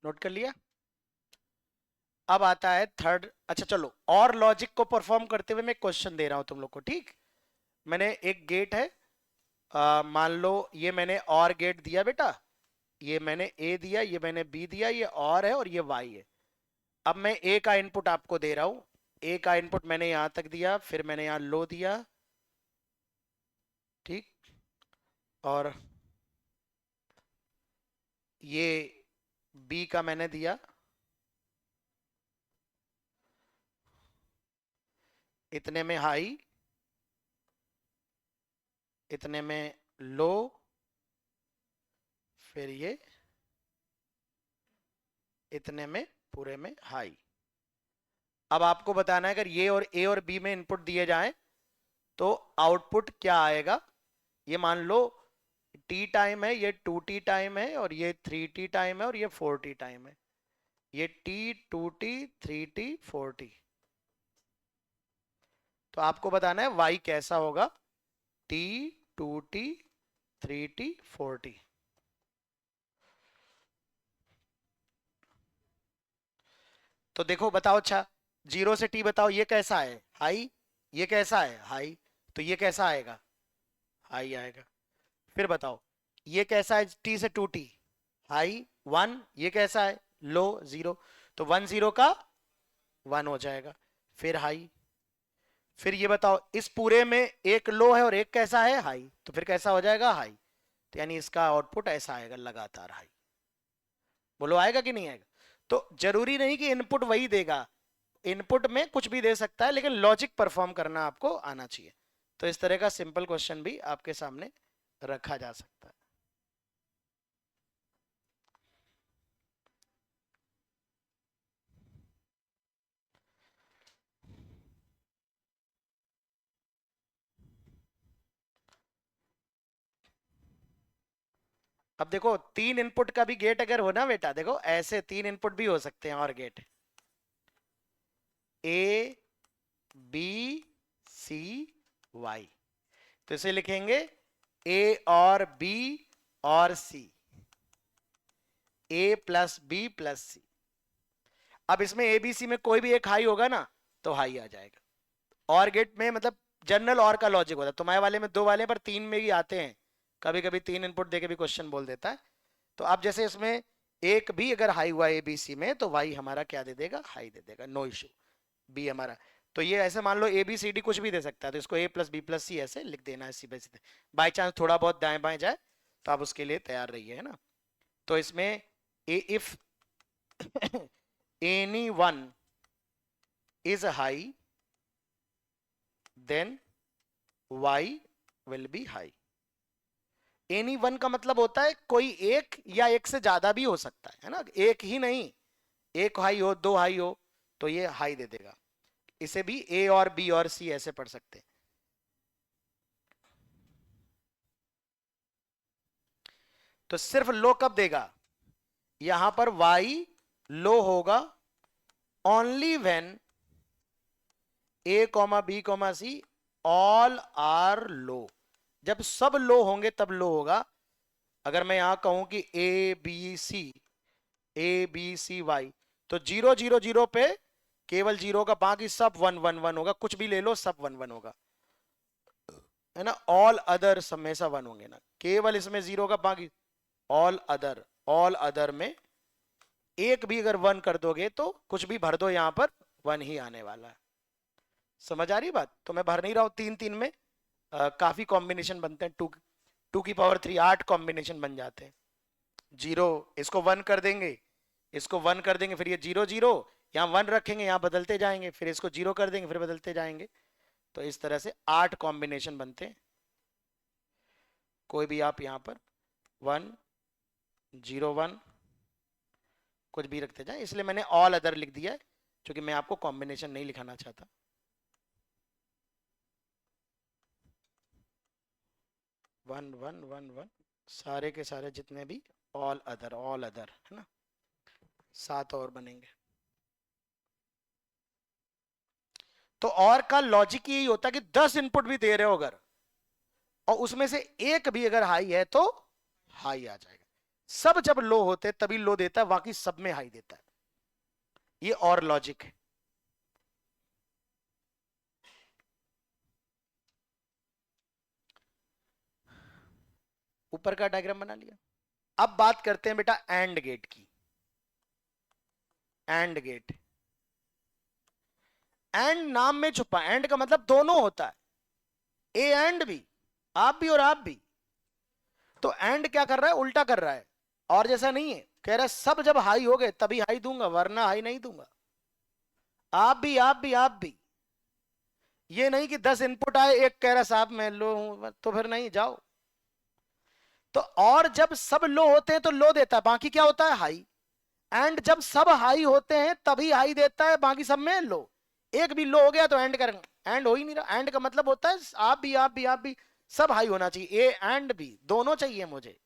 Speaker 1: नोट कर लिया? अब आता है थर्ड। अच्छा चलो, और लॉजिक को परफॉर्म करते हुए मैं क्वेश्चन दे रहा हूं तुम लोग को, ठीक? मैंने एक गेट है, मान लो ये मैंने और गेट दिया बेटा, ये मैंने ए दिया, ये मैंने बी दिया, ये और है और ये वाई है। अब मैं ए का इनपुट आपको दे रहा हूं। ए का इनपुट मैंने यहां तक दिया, फिर मैंने यहां लो दिया, ठीक? और ये बी का मैंने दिया, इतने में हाई, इतने में लो, फिर ये इतने में पूरे में हाई। अब आपको बताना है अगर ये और ए और बी में इनपुट दिए जाएं तो आउटपुट क्या आएगा। ये मान लो टी टाइम है, ये 2t टाइम है, और ये 3t टाइम है, और ये 4t टाइम है। ये t 2t 3t 4t। तो आपको बताना है y कैसा होगा, t 2t 3t 4t। तो देखो बताओ, अच्छा 0 से t बताओ, ये कैसा है हाई, ये कैसा है हाई, तो ये कैसा आएगा, हाई आएगा। फिर बताओ ये कैसा है, t से 2t हाई 1, ये कैसा है लो 0, तो 1 0 का 1 हो जाएगा, फिर हाई। फिर ये बताओ इस पूरे में एक लो है और एक कैसा है हाई, तो फिर कैसा हो जाएगा हाई। तो यानी इसका आउटपुट ऐसा आएगा लगातार हाई। बोलो आएगा कि नहीं आएगा? तो जरूरी नहीं कि इनपुट वही देगा, इनपुट में कुछ भी दे सकता है, लेकिन लॉजिक परफॉर्म करना आपको आना चाहिए। तो इस तरह का सिंपल क्वेश्चन भी आपके सामने रखा जा सकता है। अब देखो 3 इनपुट का भी गेट अगर हो ना बेटा, देखो ऐसे 3 इनपुट भी हो सकते हैं और gate, A B C Y. तो इसे लिखेंगे ए और बी और C, A plus B plus C. अब इसमें ए बी सी में कोई भी एक हाई होगा ना तो हाई आ जाएगा। और गेट में मतलब जनरल और का लॉजिक होता है, तुम्हारे वाले में 2 वाले पर 3 में भी आते हैं, कभी कभी 3 इनपुट देके भी क्वेश्चन बोल देता है। तो अब जैसे इसमें एक भी अगर हाई हुआ ए बी सी में तो वाई हमारा क्या दे देगा, हाई दे देगा, नो इश्यू। बी हमारा, तो ये ऐसे मान लो ए बी सी डी कुछ भी दे सकता है, तो इसको ए प्लस बी प्लस सी ऐसे लिख देना है सीधे सीधे। बाई चांस थोड़ा बहुत दाएं बाएं जाए तो आप उसके लिए तैयार रहिए, है ना। तो इसमें if any one is high then Y will be high. Any one का मतलब होता है कोई एक या एक से ज्यादा भी हो सकता है ना, एक ही नहीं, एक हाई हो 2 हाई हो तो ये हाई दे देगा। इसे भी ए और बी और सी ऐसे पढ़ सकते हैं। तो सिर्फ लो कब देगा, यहां पर y लो होगा only when A comma B comma C all are low. जब सब लो होंगे तब लो होगा। अगर मैं यहां कहूं कि ए बी सी वाई, तो 0 0 0 पे केवल 0 का, बाकी सब 1 1 1 होगा, कुछ भी ले लो सब 1 1 होगा, है ना। ऑल अदर सब हमेशा 1 होंगे ना, केवल इसमें 0 का, बाकी ऑल अदर में एक भी अगर 1 कर दोगे तो कुछ भी भर दो यहां पर 1 ही आने वाला है। समझ आ रही बात? तो मैं भर नहीं रहा हूं 3 3 में, काफी कॉम्बिनेशन बनते हैं, 2 की पावर 3 8 कॉम्बिनेशन बन जाते हैं। 0 इसको 1 कर देंगे, इसको 1 कर देंगे, फिर ये 0 0 यहाँ 1 रखेंगे, यहाँ बदलते जाएंगे, फिर इसको 0 कर देंगे, फिर बदलते जाएंगे। तो इस तरह से 8 कॉम्बिनेशन बनते हैं। कोई भी आप यहाँ पर 1 0 1 कुछ भी रखते जाए, इसलिए मैंने ऑल अदर लिख दिया है क्योंकि मैं आपको कॉम्बिनेशन नहीं लिखाना चाहता। 1 1 1 1 सारे के सारे जितने भी ऑल अदर है ना, 7 और बनेंगे। तो और का लॉजिक यही होता है कि 10 इनपुट भी दे रहे हो अगर, और उसमें से एक भी अगर हाई है तो हाई आ जाएगा। सब जब लो होते तभी लो देता है, बाकी सब में हाई देता है। ये और लॉजिक है। ऊपर का डायग्राम बना लिया। अब बात करते हैं बेटा एंड गेट की। एंड गेट, एंड नाम में छुपा, एंड का मतलब दोनों होता है, ए एंड बी, आप भी और आप भी। तो एंड क्या कर रहा है, उल्टा कर रहा है, और जैसा नहीं है, कह रहा है सब जब हाई हो गए तभी हाई दूंगा, वरना हाई नहीं दूंगा। आप भी आप भी आप भी, ये नहीं कि 10 इनपुट आए, एक कह रहा साहब मैं लो हूं, तो फिर नहीं जाओ। तो और जब सब लो होते हैं तो लो देता है, बाकी क्या होता है, हाई। एंड जब सब हाई होते हैं तभी हाई देता है, बाकी सब में लो। एक भी लो हो गया तो एंड करेंगे, एंड हो ही नहीं रहा। एंड का मतलब होता है आप भी आप भी आप भी, सब हाई होना चाहिए, ए एंड बी दोनों चाहिए मुझे।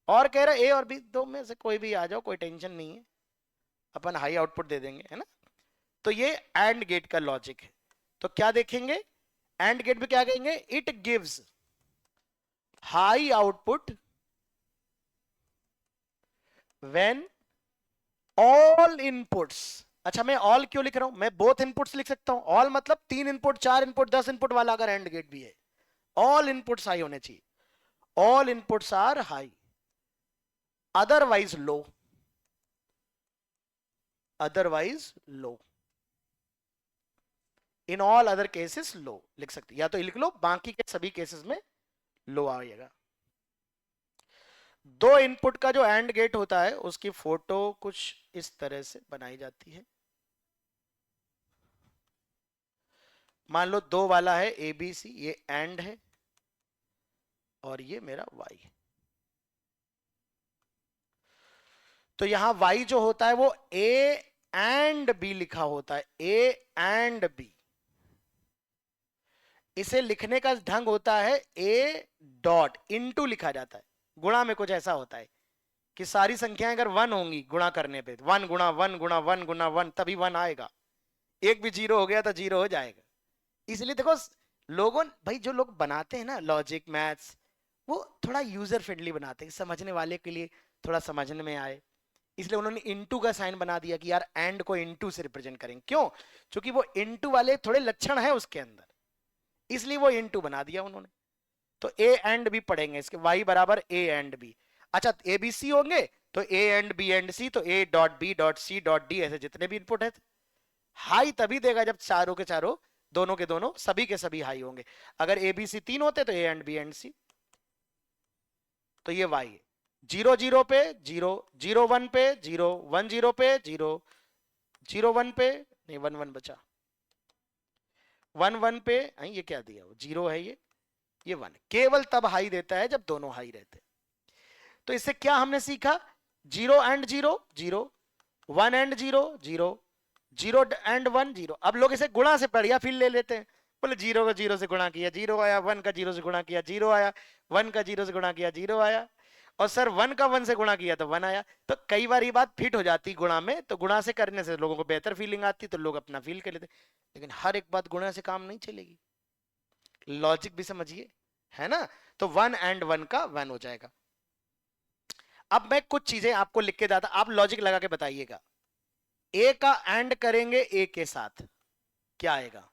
Speaker 1: और कह रहे ए और बी दो में से कोई भी आ जाओ, कोई टेंशन नहीं है, अपन हाई आउटपुट दे देंगे, है ना। तो ये एंड गेट का लॉजिक है। तो क्या देखेंगे, एंड गेट में क्या कहेंगे, it gives high output when all inputs. अच्छा मैं ऑल क्यों लिख रहा हूं, मैं बोथ इनपुट्स लिख सकता हूं। ऑल मतलब 3 इनपुट, 4 इनपुट, 10 इनपुट वाला अगर एंड गेट भी है, ऑल इनपुट्स हाई होने चाहिए। All inputs are high, otherwise low, otherwise low, in all other cases low लिख सकते, या तो लिख लो बाकी के सभी केसेस में लो आएगा। दो इनपुट का जो एंड गेट होता है उसकी फोटो कुछ इस तरह से बनाई जाती है। मान लो दो वाला है ए बी सी, ये एंड है और ये मेरा वाई। तो यहां वाई जो होता है वो ए एंड बी लिखा होता है, ए एंड बी। इसे लिखने का ढंग होता है ए डॉट इनटू लिखा जाता है। गुणा में कुछ ऐसा होता है कि सारी संख्याएं अगर 1 होंगी गुणा करने पे, 1 गुणा 1 गुणा 1 गुणा 1 तभी 1 आएगा। एक भी जीरो हो गया तो जीरो हो जाएगा। इसलिए देखो लोगों, भाई जो लोग बनाते हैं ना लॉजिक मैथ्स, वो थोड़ा यूजर फ्रेंडली बनाते हैं, समझने वाले के लिए थोड़ा समझने में आए। इसलिए उन्होंने इनटू का साइन बना दिया कि यार एंड को इनटू से रिप्रेजेंट करेंगे। क्यों, क्योंकि वो इनटू वाले थोड़े लक्षण है उसके अंदर, इसलिए वो इनटू बना दिया उन्होंने। तो ए एंड बी पढ़ेंगे इसके, वाई बराबर ए एंड बी। अच्छा ए बी सी होंगे तो A and B and C, तो A dot B dot C dot D, ऐसे जितने भी इनपुट है हाई तभी देगा जब चारों के चारों, दोनों के दोनों, सभी के सभी हाई होंगे। अगर ए बी सी 3 होते तो A and B and C. तो ये वाई है, 0 0 पे 0, 0 1 पे 0, 1 0 पे 0, 0 1 पे नहीं 1 1 बचा, 1 1 पे ये क्या दिया, 0 है ये 1। केवल तब हाई देता है जब दोनों हाई रहते। तो इससे क्या हमने सीखा, 0 एंड 0 0, 1 एंड 0 0, 0 एंड 1 0। अब लोग इसे गुणा से बढ़िया फील ले लेते हैं, बोले 0 का 0 से गुणा किया 0 आया, 1 का 0 से गुणा किया 0 आया, 1 का 0 से गुणा किया 0 आया, और सर 1 का 1 से गुणा किया तो 1 आया। तो कई बार ये बात फिट हो जाती गुणा में, तो गुणा से करने से लोगों को बेहतर फीलिंग आती, तो लोग अपना फील कर लेते। लेकिन हर एक बात गुणा से काम नहीं चलेगी, लॉजिक भी समझिए, है ना। तो 1 एंड 1 का 1 हो जाएगा। अब मैं कुछ चीजें आपको लिख के देता, आप लॉजिक लगा के बताइएगा। ए का एंड करेंगे ए के साथ, क्या आएगा,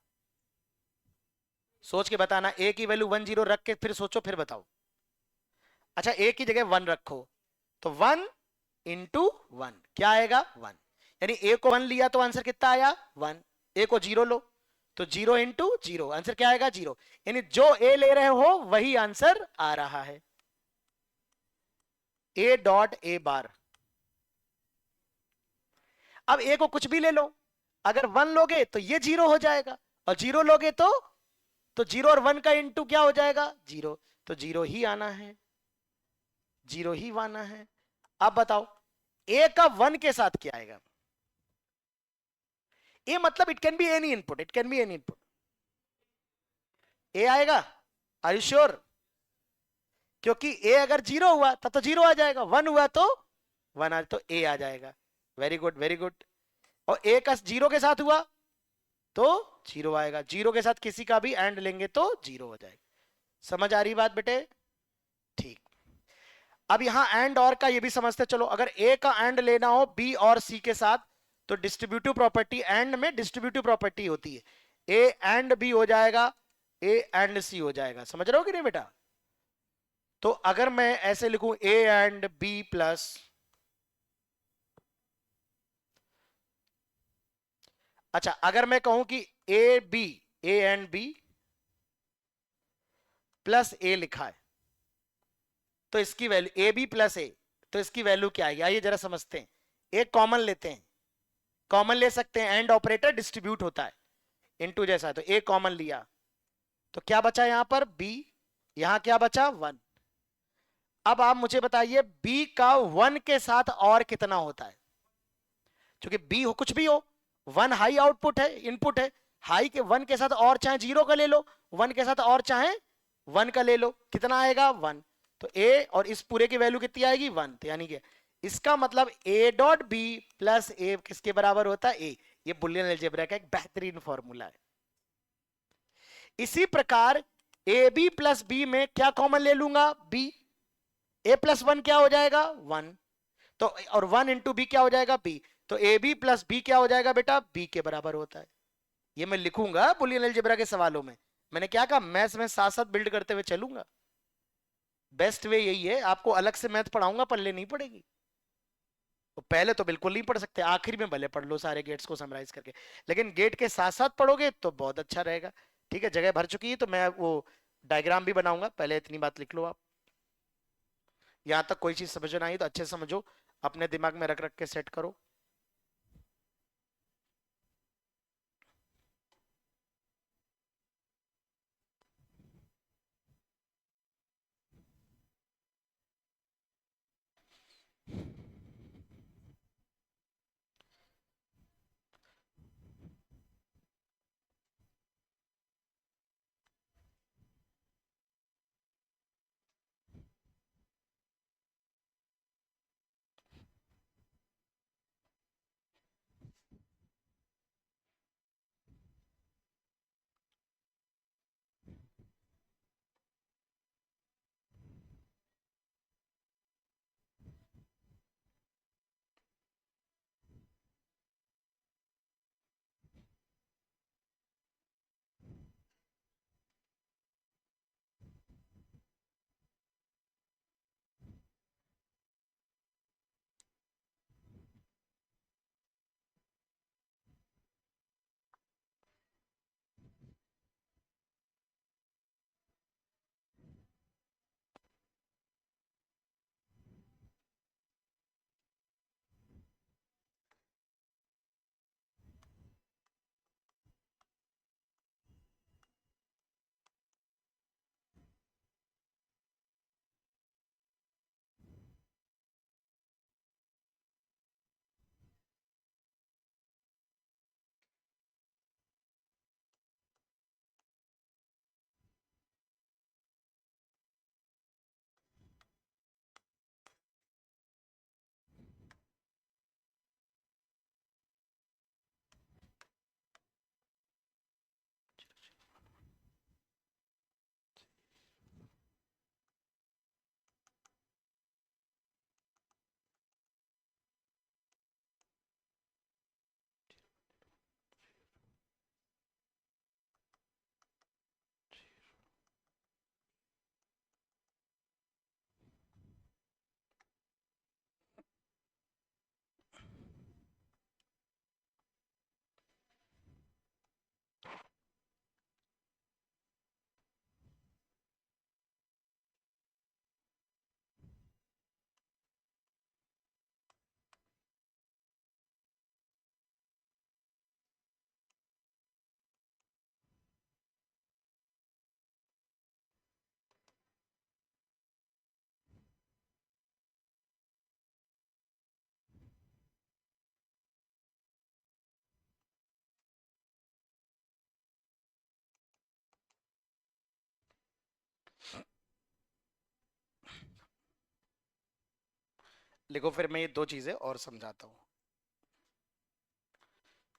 Speaker 1: सोच के बताना। ए की वैल्यू 1 0 रख के फिर सोचो, फिर बताओ। अच्छा ए की जगह 1 रखो, तो 1 इंटू 1 क्या आएगा, 1। यानी ए को 1 लिया तो आंसर कितना आया, 1। ए को 0 लो तो 0 इंटू 0, आंसर क्या आएगा, 0। यानी जो ए ले रहे हो वही आंसर आ रहा है, ए डॉट ए बार। अब ए को कुछ भी ले लो, अगर 1 लोगे तो ये 0 हो जाएगा, और 0 लोगे तो 0 और 1 का इंटू क्या हो जाएगा, 0। तो 0 ही आना है, 0 ही आना है। अब बताओ ए का 1 के साथ क्या आएगा, ए मतलब it can be any input, it can be any input, A आएगा, आर यू श्योर। क्योंकि ए अगर 0 हुआ तब तो 0 आ जाएगा, 1 हुआ तो 1 आ, तो ए आ जाएगा। Very good very good. और ए का 0 के साथ हुआ तो 0 आएगा, 0 के साथ किसी का भी एंड लेंगे तो 0 हो जाएगा। समझ आ रही बात बेटे, ठीक। अब यहां एंड और का ये भी समझते चलो, अगर ए का एंड लेना हो बी और सी के साथ तो डिस्ट्रीब्यूटिव प्रॉपर्टी, एंड में डिस्ट्रीब्यूटिव प्रॉपर्टी होती है, ए एंड बी हो जाएगा, ए एंड सी हो जाएगा। समझ रहे हो कि नहीं बेटा? तो अगर मैं ऐसे लिखूं ए एंड बी प्लस, अच्छा अगर मैं कहूं कि A B, A and B plus A लिखा है, तो इसकी value A B plus A, तो इसकी वैल्यू क्या आएगी? आइए जरा समझते हैं। एक कॉमन लेते हैं, कॉमन ले सकते हैं, एंड ऑपरेटर डिस्ट्रीब्यूट होता है इनटू जैसा है, तो ए कॉमन लिया तो क्या बचा यहां पर? बी। यहां क्या बचा? 1। अब आप मुझे बताइए बी का 1 के साथ और कितना होता है? क्योंकि बी हो कुछ भी हो, 1 हाई आउटपुट है, इनपुट है, हाई के 1 के साथ और चाहे 0 का ले लो, 1 के साथ और चाहे 1 का ले लो, कितना आएगा? 1। तो ए और इस पूरे की वैल्यू कितनी आएगी? 1। तो यानी कि इसका मतलब ए डॉट बी प्लस ए किसके बराबर होता है? ए। ये बुलियन अलजेब्रा का एक बेहतरीन फॉर्मूला है। इसी प्रकार ए बी प्लस बी में क्या कॉमन ले लूंगा? बी। ए प्लस 1 क्या हो जाएगा? 1। तो और 1 इंटू बी क्या हो जाएगा? बी। तो ए बी प्लस बी क्या हो जाएगा बेटा? बी के बराबर होता है। ये मैं लिखूंगा बुलियन अलजेब्रा के सवालों में। मैंने क्या कहा, मैथ्स में साथ साथ बिल्ड करते हुए चलूंगा। बेस्ट वे यही है, आपको अलग से मैथ पढ़ाऊंगा, पढ़ले नहीं पड़ेगी। तो पहले तो बिल्कुल नहीं पढ़ सकते, आखिर में भले पढ़ लो सारे गेट्स को समराइज करके, लेकिन गेट के साथ साथ पढ़ोगे तो बहुत अच्छा रहेगा। ठीक है, जगह भर चुकी है तो मैं वो डायग्राम भी बनाऊंगा, पहले इतनी बात लिख लो आप। यहां तक कोई चीज समझ ना आई तो अच्छे से समझो, अपने दिमाग में रख रख के सेट करो। लिखो, फिर मैं ये दो चीजें और समझाता हूं।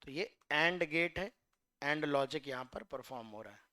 Speaker 1: तो ये एंड गेट है, एंड लॉजिक यहां पर परफॉर्म हो रहा है।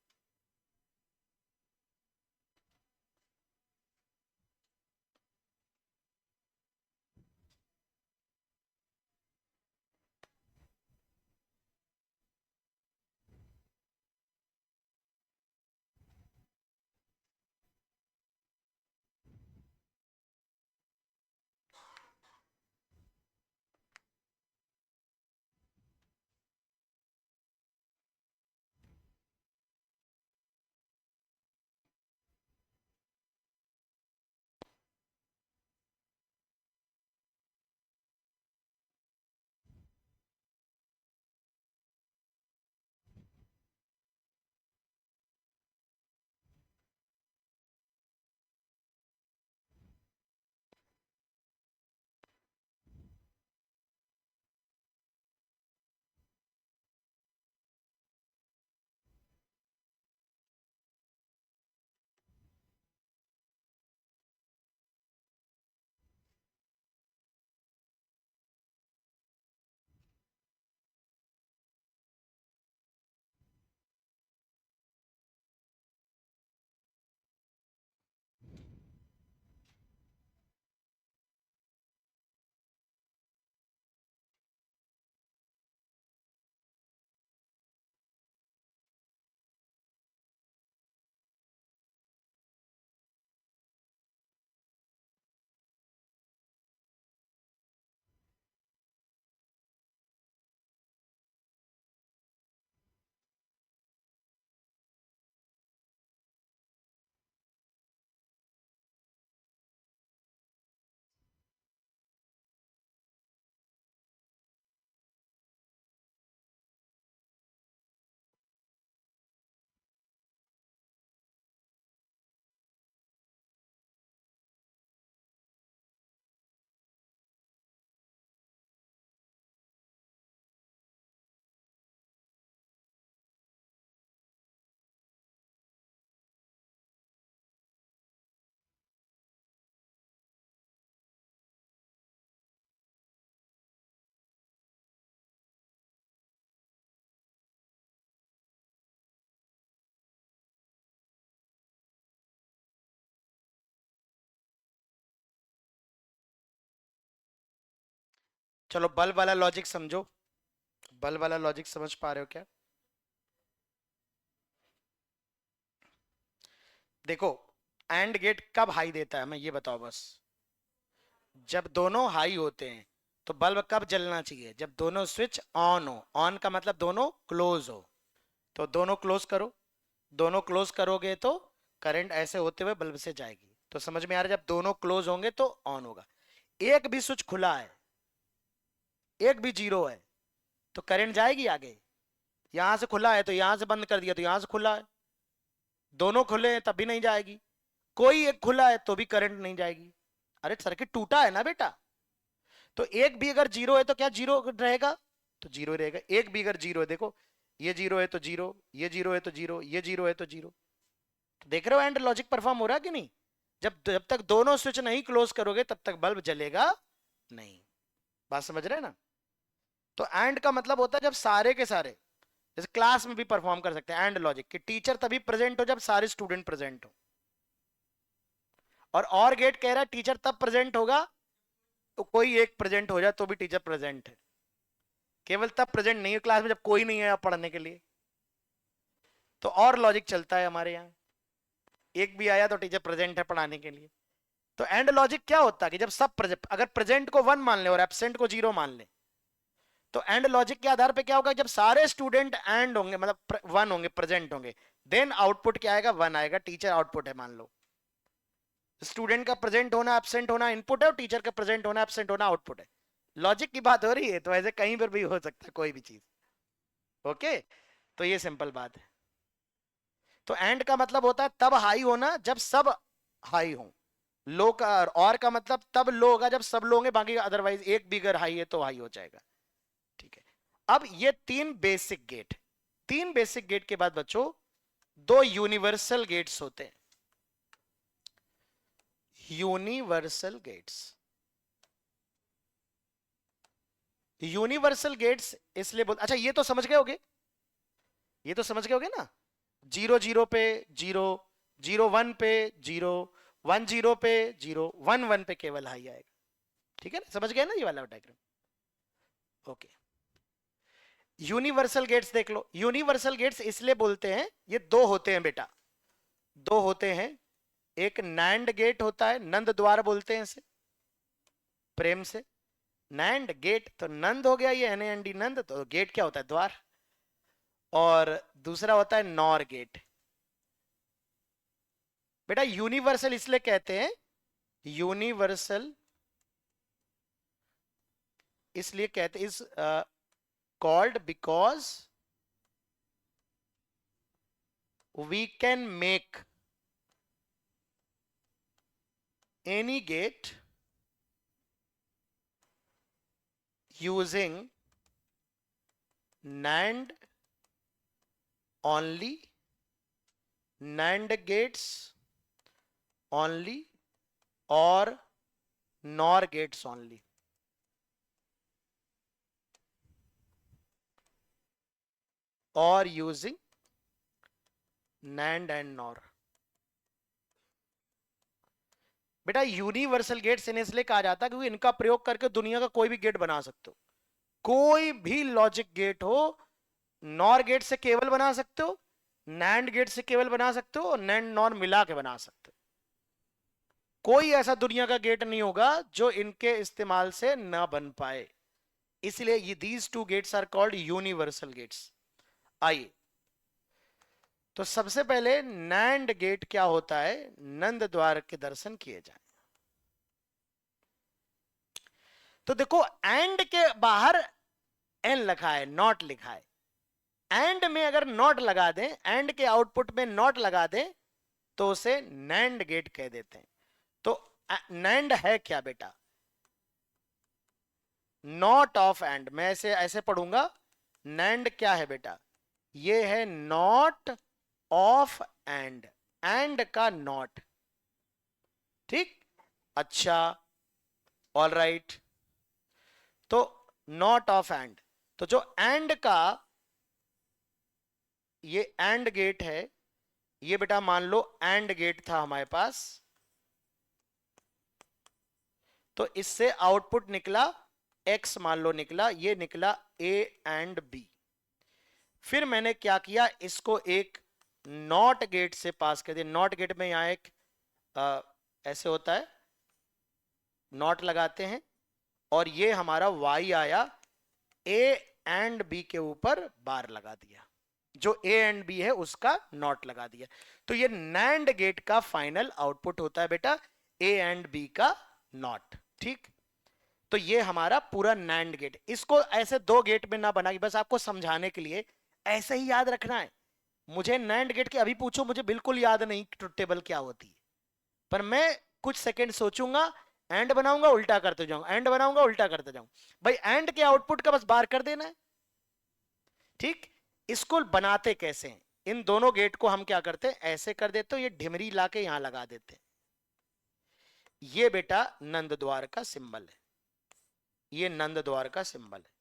Speaker 1: चलो बल्ब वाला लॉजिक समझो, बल्ब वाला लॉजिक समझ पा रहे हो क्या? देखो, एंड गेट कब हाई देता है, मैं ये बताओ बस। जब दोनों हाई होते हैं तो बल्ब कब जलना चाहिए? जब दोनों स्विच ऑन हो। ऑन का मतलब दोनों क्लोज हो। तो दोनों क्लोज करो, दोनों क्लोज करोगे तो करंट ऐसे होते हुए बल्ब से जाएगी। तो समझ में आ रहा है, जब दोनों क्लोज होंगे तो ऑन होगा। एक भी स्विच खुला है, एक भी जीरो है, तो करंट जाएगी आगे? यहां से खुला है तो यहां से बंद कर दिया तो यहां से खुला है, दोनों खुले हैं तब भी नहीं जाएगी। कोई एक खुला है तो भी करंट नहीं जाएगी। अरे सर्किट टूटा है ना बेटा। तो एक भी अगर जीरो है तो क्या जीरो रहेगा? तो जीरो रहेगा। एक भी अगर जीरो है, देखो ये जीरो है तो जीरो, ये जीरो है तो जीरो, ये जीरो है तो जीरो। तो देख रहे हो एंड लॉजिक परफॉर्म हो रहा है कि नहीं? जब जब तक दोनों स्विच नहीं क्लोज करोगे तब तक बल्ब जलेगा नहीं। बात समझ रहे हैं ना? तो एंड का मतलब होता है जब सारे के सारे, जैसे क्लास में भी परफॉर्म कर सकते हैं एंड लॉजिक कि टीचर तभी प्रेजेंट हो जब सारे स्टूडेंट प्रेजेंट हो। और गेट कह रहा है टीचर तब प्रेजेंट होगा तो कोई एक प्रेजेंट हो जाए तो भी टीचर प्रेजेंट है। केवल तब प्रेजेंट नहीं है क्लास में जब कोई नहीं है पढ़ने के लिए। तो और लॉजिक चलता है हमारे यहाँ, एक भी आया तो टीचर प्रेजेंट है पढ़ाने के लिए। तो एंड लॉजिक क्या होता है कि जब सब प्रेजेंट, अगर प्रेजेंट को वन मान ले और एब्सेंट को जीरो मान ले, तो एंड लॉजिक के आधार पे क्या होगा, जब सारे स्टूडेंट एंड होंगे मतलब वन होंगे, प्रेजेंट होंगे, देन आउटपुट क्या आएगा? वन आएगा। टीचर आउटपुट है मान लो। स्टूडेंट का प्रेजेंट होना एब्सेंट होना इनपुट है और टीचर का प्रेजेंट होना एब्सेंट होना आउटपुट है। लॉजिक की बात हो रही है तो ऐसे कहीं पर भी हो सकता है कोई भी चीज। ओके, तो ये सिंपल बात है। तो एंड का मतलब होता है तब हाई होना जब सब हाई हो। लो का और का मतलब तब लो होगा जब सब लो होंगे, बाकी अदरवाइज एक भी अगर हाई है तो हाई हो जाएगा। ठीक है। अब ये तीन बेसिक गेट, तीन बेसिक गेट के बाद बच्चों दो यूनिवर्सल गेट्स होते हैं। यूनिवर्सल गेट्स, यूनिवर्सल गेट्स इसलिए बोल, अच्छा ये तो समझ गए होगे, ये तो समझ गए होगे ना? जीरो जीरो पे जीरो, जीरो वन पे जीरो, वन जीरो पे जीरो, वन वन पे केवल हाई आएगा। ठीक है ना, समझ गए ना ये वाला डायग्राम? ओके। यूनिवर्सल गेट्स देख लो। यूनिवर्सल गेट्स इसलिए बोलते हैं, ये दो होते हैं बेटा, दो होते हैं। एक नैंड गेट होता है, नंद द्वार बोलते हैं इसे प्रेम से। नैंड गेट तो नंद हो गया, ये NAND नंद, तो गेट क्या होता है? द्वार। और दूसरा होता है नॉर गेट। बेटा यूनिवर्सल इसलिए कहते हैं, यूनिवर्सल इसलिए कहते is called because we can make any gate using NAND only, NAND gates only, or NOR gates only. Or using NAND and NOR. बेटा यूनिवर्सल गेट्स इन्हें इसलिए कहा जाता है क्योंकि इनका प्रयोग करके दुनिया का कोई भी गेट बना सकते हो। कोई भी लॉजिक गेट हो, नॉर गेट से केवल बना सकते हो, नैंड गेट से केवल बना सकते हो, और नैंड नॉर मिला के बना सकते हो। कोई ऐसा दुनिया का गेट नहीं होगा जो इनके इस्तेमाल से ना बन पाए। इसलिए ये these two gates are called universal gates. आइए, तो सबसे पहले नैंड गेट क्या होता है, नंद द्वार के दर्शन किए जाए। तो देखो एंड के बाहर एन लिखा है, नॉट लिखा है। एंड में अगर नॉट लगा दें, एंड के आउटपुट में नॉट लगा दें, तो उसे नैंड गेट कह देते हैं। तो नैंड है क्या बेटा? Not of and. मैं ऐसे ऐसे पढ़ूंगा, नैंड क्या है बेटा? ये है नॉट ऑफ एंड का नॉट। ठीक, अच्छा, ऑल राइट। तो नॉट ऑफ एंड, तो जो एंड का ये एंड गेट है, ये बेटा मान लो एंड गेट था हमारे पास, तो इससे आउटपुट निकला x मान लो निकला, ये निकला a एंड b। फिर मैंने क्या किया, इसको एक नॉट गेट से पास कर दिया। नॉट गेट में यहां एक ऐसे होता है, नॉट लगाते हैं, और ये हमारा y आया, a एंड b के ऊपर बार लगा दिया, जो a एंड b है उसका नॉट लगा दिया। तो ये नैंड गेट का फाइनल आउटपुट होता है बेटा, a एंड b का नॉट। ठीक, तो ये हमारा पूरा नैंड गेट। इसको ऐसे दो गेट में ना बना के, बस आपको समझाने के लिए ऐसे ही याद रखना है। मुझे नैंड गेट के अभी पूछो, मुझे बिल्कुल याद नहीं ट्रुथ टेबल क्या होती है, पर मैं कुछ सेकंड सोचूंगा, एंड बनाऊंगा, उल्टा करते जाऊंगा, एंड बनाऊंगा, उल्टा करते जाऊंगा। भाई एंड के आउटपुट का बस बार कर देना है। ठीक, इसको बनाते कैसे हैं, इन दोनों गेट को हम क्या करते हैं, ऐसे कर देते हो, ये ढिमरी लाके यहां लगा देते हैं। ये बेटा नंद द्वार का सिंबल है, ये नंद द्वार का सिंबल है।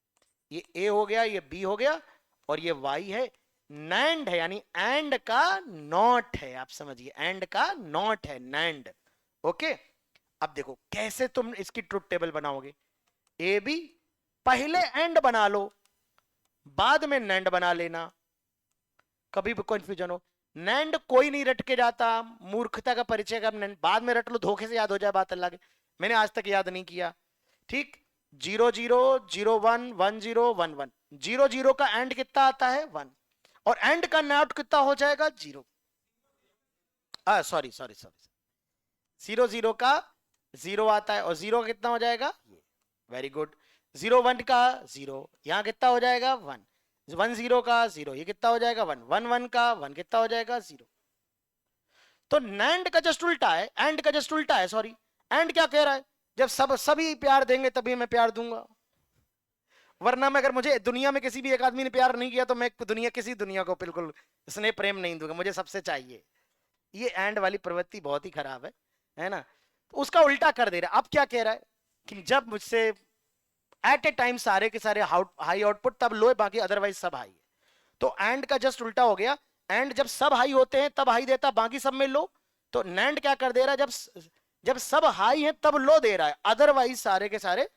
Speaker 1: ये ए हो गया, ये बी हो गया, और ये वाई है। नैंड है यानी एंड का नॉट है, आप समझिए, एंड का नॉट है, नैंड। ओके, अब देखो कैसे तुम इसकी ट्रुथ टेबल बनाओगे। ए बी, पहले एंड बना लो, बाद में नैंड बना लेना, कभी भी कंफ्यूजन हो। नैंड कोई नहीं रट के जाता, मूर्खता का परिचय का। बाद में रट लो, धोखे से याद हो जाए, बात अल्लाह के, मैंने आज तक याद नहीं किया। ठीक, 0 0 0 1 1 0 1 1, 0 0 का एंड कितना आता है 1, और एंड का नॉट कितना हो जाएगा 0। सॉरी सॉरी सॉरी, 0 0 का 0 आता है, और 0 कितना हो जाएगा, वेरी गुड। 0 1 का 0, यहां कितना हो जाएगा 1, 1 0 का 0, ये कितना हो जाएगा 1, 1 1 का 1 कितना हो जाएगा 0। तो नैंड का जस्ट उल्टा है, एंड का जस्ट उल्टा है, सॉरी। एंड क्या कह रहा है, जब सभी प्यार देंगे तभी मैं प्यार दूंगा, वरना मैं, अगर मुझे दुनिया में किसी भी एक आदमी ने प्यार नहीं किया तो मैं किसी दुनिया को बिल्कुल स्नेह प्रेम नहीं दूंगा, मुझे सबसे चाहिए। ये एंड वाली प्रवृत्ति बहुत ही खराब है ना। तो उसका उल्टा कर दे रहा है। अब क्या कह रहा है कि जब मुझसे एट ए टाइम सारे के सारे हाई आउटपुट, तब लो है, बाकी अदरवाइज सब हाई है। तो एंड का जस्ट उल्टा हो गया, एंड जब सब हाई होते हैं तब हाई देता, बाकी सब में लो। तो नैंड क्या कर दे रहा है, जब सब हाई है तब लो दे रहा है, अदरवाइज सारे के सारे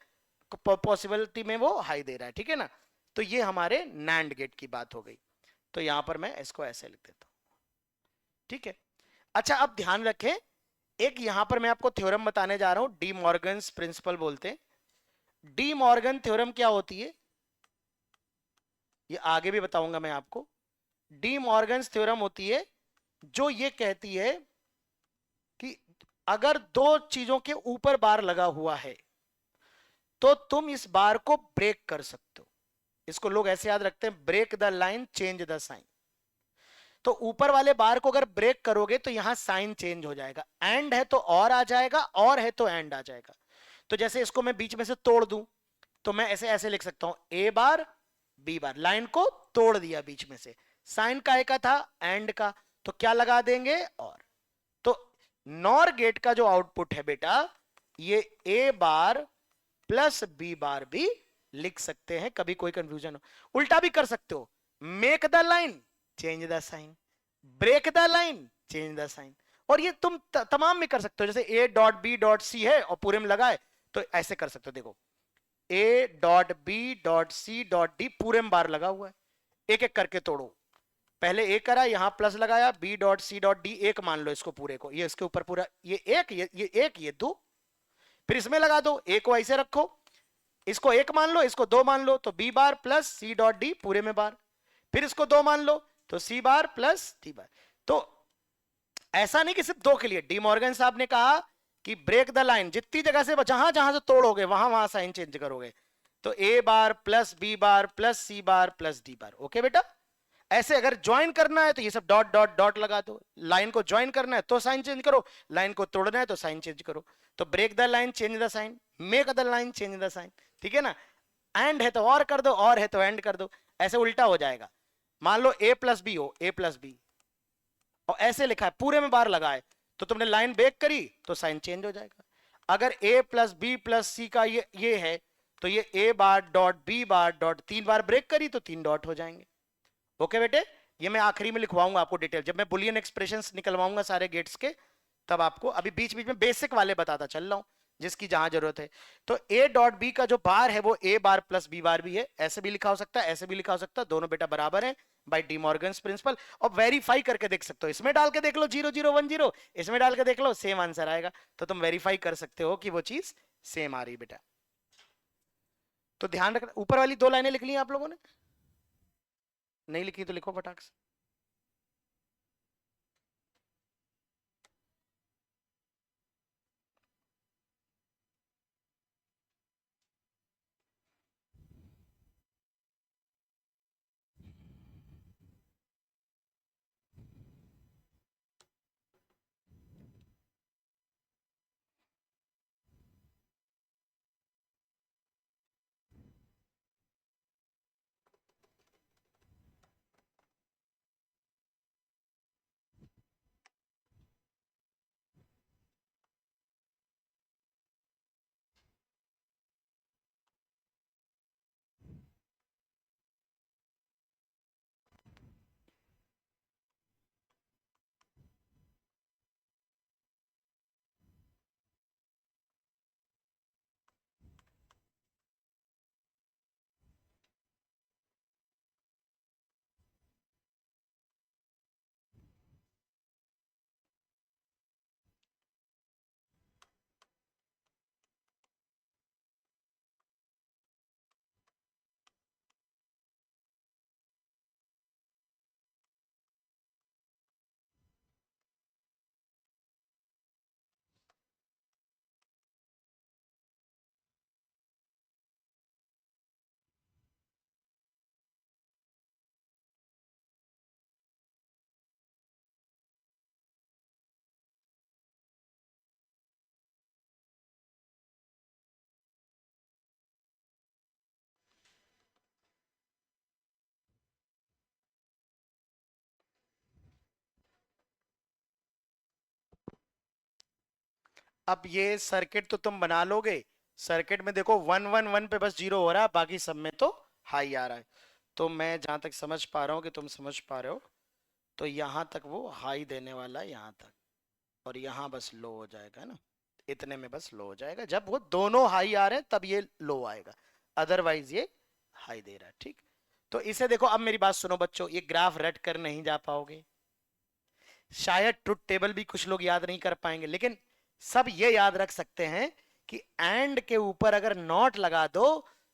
Speaker 1: पॉसिबिलिटी में वो हाई दे रहा है। ठीक है ना, तो ये हमारे नैंड गेट की बात हो गई। तो यहां पर मैं इसको ऐसे लिख देता हूं। ठीक है, अच्छा अब ध्यान रखें, एक यहां पर मैं आपको थ्योरम बताने जा रहा हूं, डी मॉर्गन्स प्रिंसिपल बोलते हैं। डी मॉर्गन थ्योरम क्या होती है ये आगे भी बताऊंगा मैं आपको। डी मॉर्गन्स थ्योरम होती है जो ये कहती है कि अगर दो चीजों के ऊपर बार लगा हुआ है तो तुम इस बार को ब्रेक कर सकते हो। इसको लोग ऐसे याद रखते हैं, break the line change the sign. तो ऊपर वाले बार को अगर ब्रेक करोगे तो यहां साइन चेंज हो जाएगा, एंड है तो और आ जाएगा, और है तो एंड आ जाएगा। तो जैसे इसको मैं बीच में से तोड़ दूं तो मैं ऐसे ऐसे लिख सकता हूं, ए बार बी बार, लाइन को तोड़ दिया बीच में से, साइन का एक था एंड का, तो क्या लगा देंगे और। तो नॉर गेट का जो आउटपुट है बेटा, ये ए बार प्लस बी बार भी लिख सकते हैं, कभी कोई कंफ्यूजन हो। उल्टा भी कर सकते हो, make the line change the sign, break the line change the sign. और ये तुम तमाम में कर सकते हो, जैसे A dot B dot C है और पूरे में लगाए तो ऐसे कर सकते हो। देखो A dot B dot C dot D पूरे में बार लगा हुआ है, एक एक करके तोड़ो। पहले ए करा, यहां प्लस लगाया, B dot C dot D, एक मान लो इसको पूरे को, ये इसके ऊपर पूरा, ये एक, ये एक, ये दो, फिर इसमें लगा दो, ए को ऐसे रखो, इसको एक मान लो, इसको दो मान लो, तो B bar plus C dot D पूरे में बार, फिर इसको दो मान लो तो सी बार प्लस डी बार। तो ऐसा नहीं कि सिर्फ दो के लिए, डी मॉर्गन साहब ने कहा कि ब्रेक द लाइन, जितनी जगह से जहां जहां से तोड़ोगे वहां वहां साइन चेंज करोगे। तो A bar plus B bar plus C bar plus D bar. Okay बेटा, ऐसे अगर ज्वाइन करना है तो ये सब डॉट डॉट डॉट लगा दो, लाइन को ज्वाइन करना है तो साइन चेंज करो, लाइन को तोड़ना है तो साइन चेंज करो। तो break the line change the sign, make the line change the sign. ठीक है ना, एंड है तो और कर दो, और है तो एंड कर दो, ऐसे उल्टा हो जाएगा। मान लो ए प्लस बी हो, ए प्लस बी, और ऐसे लिखा है पूरे में बार लगाए, तो तुमने लाइन ब्रेक करी तो साइन चेंज हो जाएगा। अगर A plus B plus C का ये है तो ये A bar dot B bar dot, 3 bar break करी तो 3 डॉट हो जाएंगे। ओके बेटे, ये मैं आखिरी में लिखवाऊंगा आपको डिटेल, जब मैं बुलियन एक्सप्रेशंस निकलवाऊंगा सारे गेट्स के, तब आपको, अभी बीच बीच में बेसिक वाले बताता चल रहा हूं जिसकी जहां जरूरत है। तो ए डॉट बी का जो बार है वो ए बार प्लस बी बार भी है, ऐसे भी लिखा हो सकता है, ऐसे भी लिखा हो सकता है, दोनों बेटा बराबर है बाय डी मॉर्गन्स प्रिंसिपल। और वेरीफाई करके देख सकते हो, इसमें डाल के देख लो 0010, इसमें डाल के देख लो सेम आंसर आएगा, तो तुम वेरीफाई कर सकते हो कि वो चीज सेम आ रही बेटा। तो ध्यान रखना, ऊपर वाली 2 लाइनें लिख ली आप लोगों ने, नहीं लिखी तो लिखो फटाक से। अब ये सर्किट तो तुम बना लोगे, सर्किट में देखो 1 1 1 पे बस 0 हो रहा है, बाकी सब में तो हाई आ रहा है। तो मैं जहां तक समझ पा रहा हूँ कि तुम समझ पा रहे हो, तो यहां तक वो हाई देने वाला है यहां तक, और यहां बस लो हो जाएगा, है ना, इतने में बस लो हो जाएगा। जब वो दोनों हाई आ रहे हैं तब ये लो आएगा, अदरवाइज ये हाई दे रहा है। ठीक, तो इसे देखो, अब मेरी बात सुनो बच्चों, ये ग्राफ रट कर नहीं जा पाओगे, शायद ट्रुथ टेबल भी कुछ लोग याद नहीं कर पाएंगे, लेकिन सब ये याद रख सकते हैं कि एंड के ऊपर अगर नॉट लगा दो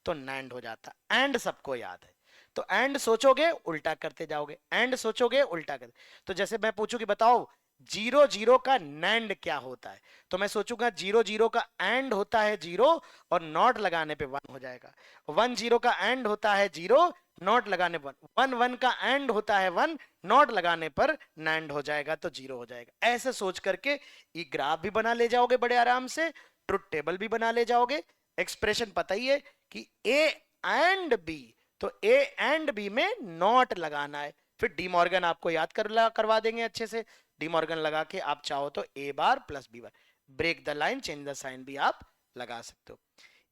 Speaker 1: तो नैंड हो जाता, एंड सबको याद है। तो एंड सोचोगे उल्टा करते जाओगे, एंड सोचोगे उल्टा करते। तो जैसे मैं पूछूं कि बताओ 0 0 का नैंड क्या होता है, तो मैं सोचूंगा 0 0 का एंड होता है 0, और नॉट लगाने पे 1 हो जाएगा। 1 0 का एंड होता है 0, नॉट लगाने पर 1 1 का एंड होता है 1, नॉट लगाने पर नैंड हो जाएगा, तो 0 हो जाएगा। ऐसे सोच करके ये ग्राफ भी बना ले जाओगे बड़े आराम से, ट्रुथ टेबल भी बना ले जाओगे। एक्सप्रेशन पता ही है कि ए एंड बी, तो ए एंड बी में नॉट लगाना है, फिर डी मॉर्गन आपको याद करवा देंगे अच्छे से। डी मॉर्गन लगा के आप चाहो तो A bar plus B bar, break the line change the sign भी आप लगा सकते हो।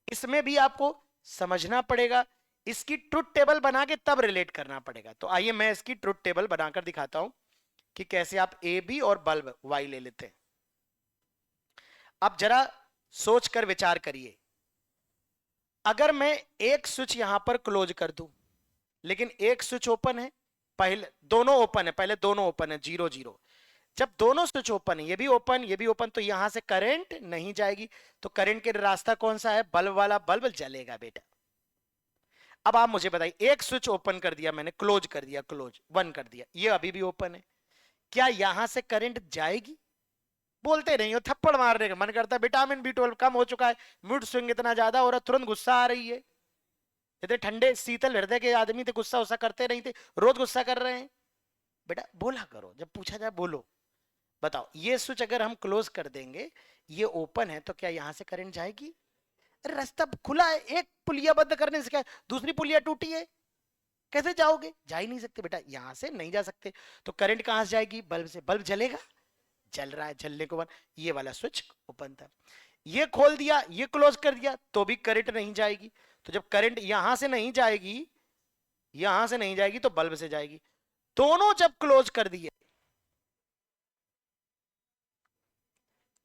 Speaker 1: इसमें भी आपको समझना पड़ेगा, इसकी ट्रुथ टेबल बना के तब रिलेट करना पड़ेगा। तो आइए मैं इसकी ट्रुथ टेबल बनाकर दिखाता हूं कि कैसे आप ए बी और बल्ब वाई ले लेते हैं। अब जरा सोच कर विचार करिए, अगर मैं एक स्विच यहां पर क्लोज कर दूं, लेकिन एक स्विच ओपन है, पहले दोनों ओपन है, पहले दोनों ओपन है 0 0, जब दोनों स्विच ओपन है, ये भी ओपन ये भी ओपन, तो यहां से करंट नहीं जाएगी। तो करंट के रास्ता कौन सा है, बल्ब वाला, बल्ब जलेगा बेटा। अब आप मुझे बताइए, एक स्विच ओपन कर दिया मैंने, क्लोज कर दिया, क्लोज 1 कर दिया, ये अभी भी ओपन है, क्या यहां से करंट जाएगी? बोलते नहीं हो, थप्पड़ मारने का मन करता है, विटामिन B12 कम हो चुका है, मूड स्विंग इतना ज्यादा हो रहा, तुरंत गुस्सा आ रही है। इतने ठंडे शीतल हृदय के आदमी थे, गुस्सा उस्सा करते नहीं थे, रोज गुस्सा कर रहे हैं। बेटा बोला करो, जब पूछा जाए बोलो। बताओ, ये स्विच अगर हम क्लोज कर देंगे, ये ओपन है, तो क्या यहां से करंट जाएगी? अरे रास्ता खुला है, एक पुलिया बंद करने से क्या, दूसरी पुलिया टूटी है, कैसे जाओगे? जा ही नहीं सकते बेटा, यहां से नहीं जा सकते। तो करंट कहां से जाएगी, बल्ब से, बल्ब जलेगा, जल रहा है, जलने को बाद ये वाला स्विच ओपन था, ये खोल दिया, ये क्लोज कर दिया, तो भी करंट नहीं जाएगी। तो जब करंट यहां से नहीं जाएगी, यहां से नहीं जाएगी, तो बल्ब से जाएगी। दोनों जब क्लोज कर दिए,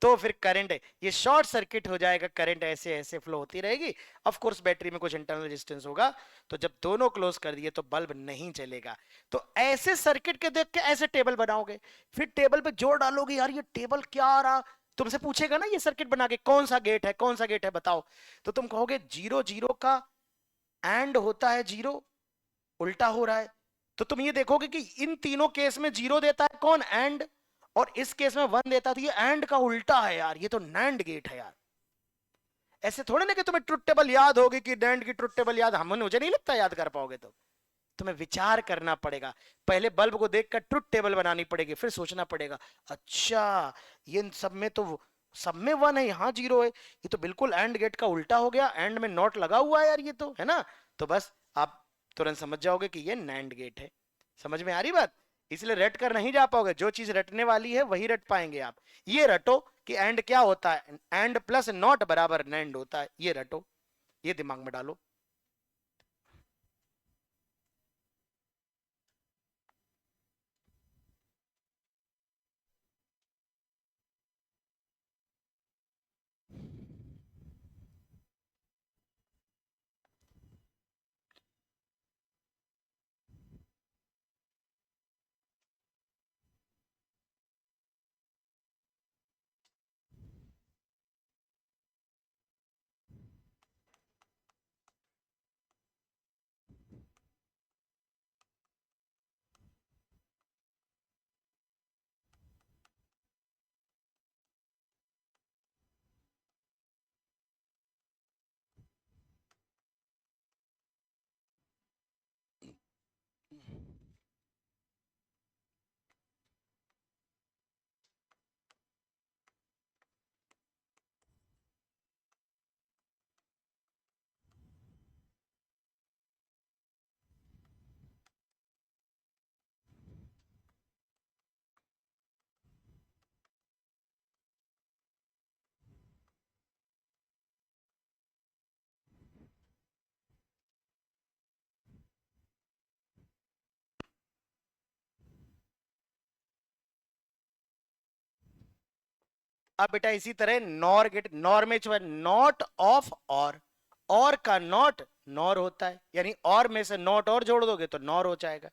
Speaker 1: तो फिर करंट है ये शॉर्ट सर्किट हो जाएगा, करंट ऐसे ऐसे फ्लो होती रहेगी। ऑफ कोर्स बैटरी में कुछ इंटरनल रेजिस्टेंस होगा, तो जब दोनों क्लोज कर दिए तो बल्ब नहीं चलेगा। तो ऐसे सर्किट के देख के ऐसे टेबल बनाओगे, फिर टेबल पे जोर डालोगे, यार ये टेबल क्या आ रहा, तुमसे पूछेगा ना ये सर्किट बना के कौन सा गेट है, कौन सा गेट है बताओ, तो तुम कहोगे जीरो जीरो का एंड होता है, जीरो उल्टा हो रहा है। तो तुम ये देखोगे कि इन तीनों केस में जीरो देता है कौन, एंड, और इस केस में वन देता है, तो ये एंड का उल्टा है यार, ये तो नैंड गेट है यार। ऐसे थोड़े ना कि तुम्हें ट्रुथ टेबल याद होगी कि नैंड की ट्रुथ टेबल याद, हम मुझे नहीं लगता याद कर पाओगे। तो तुम्हें विचार करना पड़ेगा, पहले बल्ब को देखकर ट्रुथ टेबल बनानी पड़ेगी, फिर सोचना पड़ेगा अच्छा ये सब में तो सब में वन है, यहाँ जीरो है, ये तो बिल्कुल एंड गेट का उल्टा हो गया, एंड में नॉट लगा हुआ है यार, ये तो है ना। तो बस आप तुरंत समझ जाओगे कि ये नैंड गेट है। समझ में आ रही बात? इसलिए रट कर नहीं जा पाओगे, जो चीज रटने वाली है वही रट पाएंगे आप। ये रटो कि एंड क्या होता है, एंड प्लस नॉट बराबर नैंड होता है, ये रटो, ये दिमाग में डालो। अब बेटा इसी तरह नॉर गेट, नॉर में नॉट ऑफ और का नॉट नॉर होता है, यानी और में से नॉट और जोड़ दोगे तो नॉर हो जाएगा।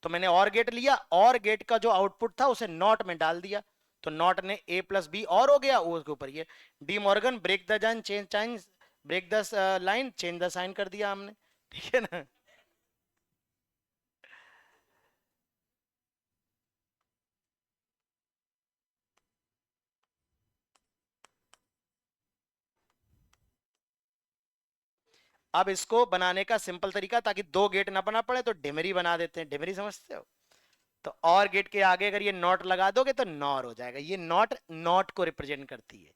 Speaker 1: तो मैंने और गेट लिया, और गेट का जो आउटपुट था उसे नॉट में डाल दिया, तो नॉट ने ए प्लस बी और हो गया, उसके ऊपर ये De Morgan break the line change time, break the line change the sign कर दिया हमने, ठीक है ना। अब इसको बनाने का सिंपल तरीका, ताकि दो गेट ना बना पड़े तो डिमरी बना देते हैं, डिमरी समझते हो। तो और गेट के आगे अगर ये नॉट लगा दोगे तो नॉर हो जाएगा, ये नॉट नॉट को रिप्रेजेंट करती है,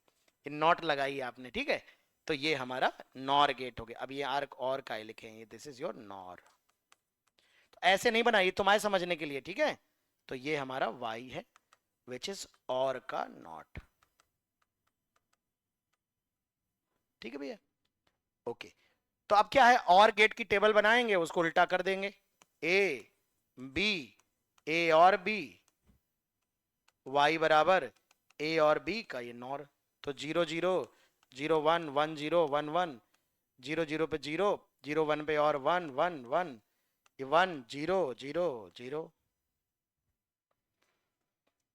Speaker 1: ये नॉट लगाई है आपने, ठीक है। तो ये हमारा नॉर गेट हो गया। अब ये आर्क और का लिखे हैं, दिस इज योर नॉर। तो ऐसे नहीं बनाइए तुम्हारे समझने के लिए, ठीक है। तो ये हमारा वाई है, विच इज और का नॉट, ठीक है भैया, ओके। तो अब क्या है, और गेट की टेबल बनाएंगे, उसको उल्टा कर देंगे, ए बी, ए और बी, वाई बराबर ए और बी का ये नॉर। तो zero zero, zero one, one zero, one one, zero zero पे जीरो, जीरो वन पे और वन वन वन, ये वन जीरो जीरो जीरो।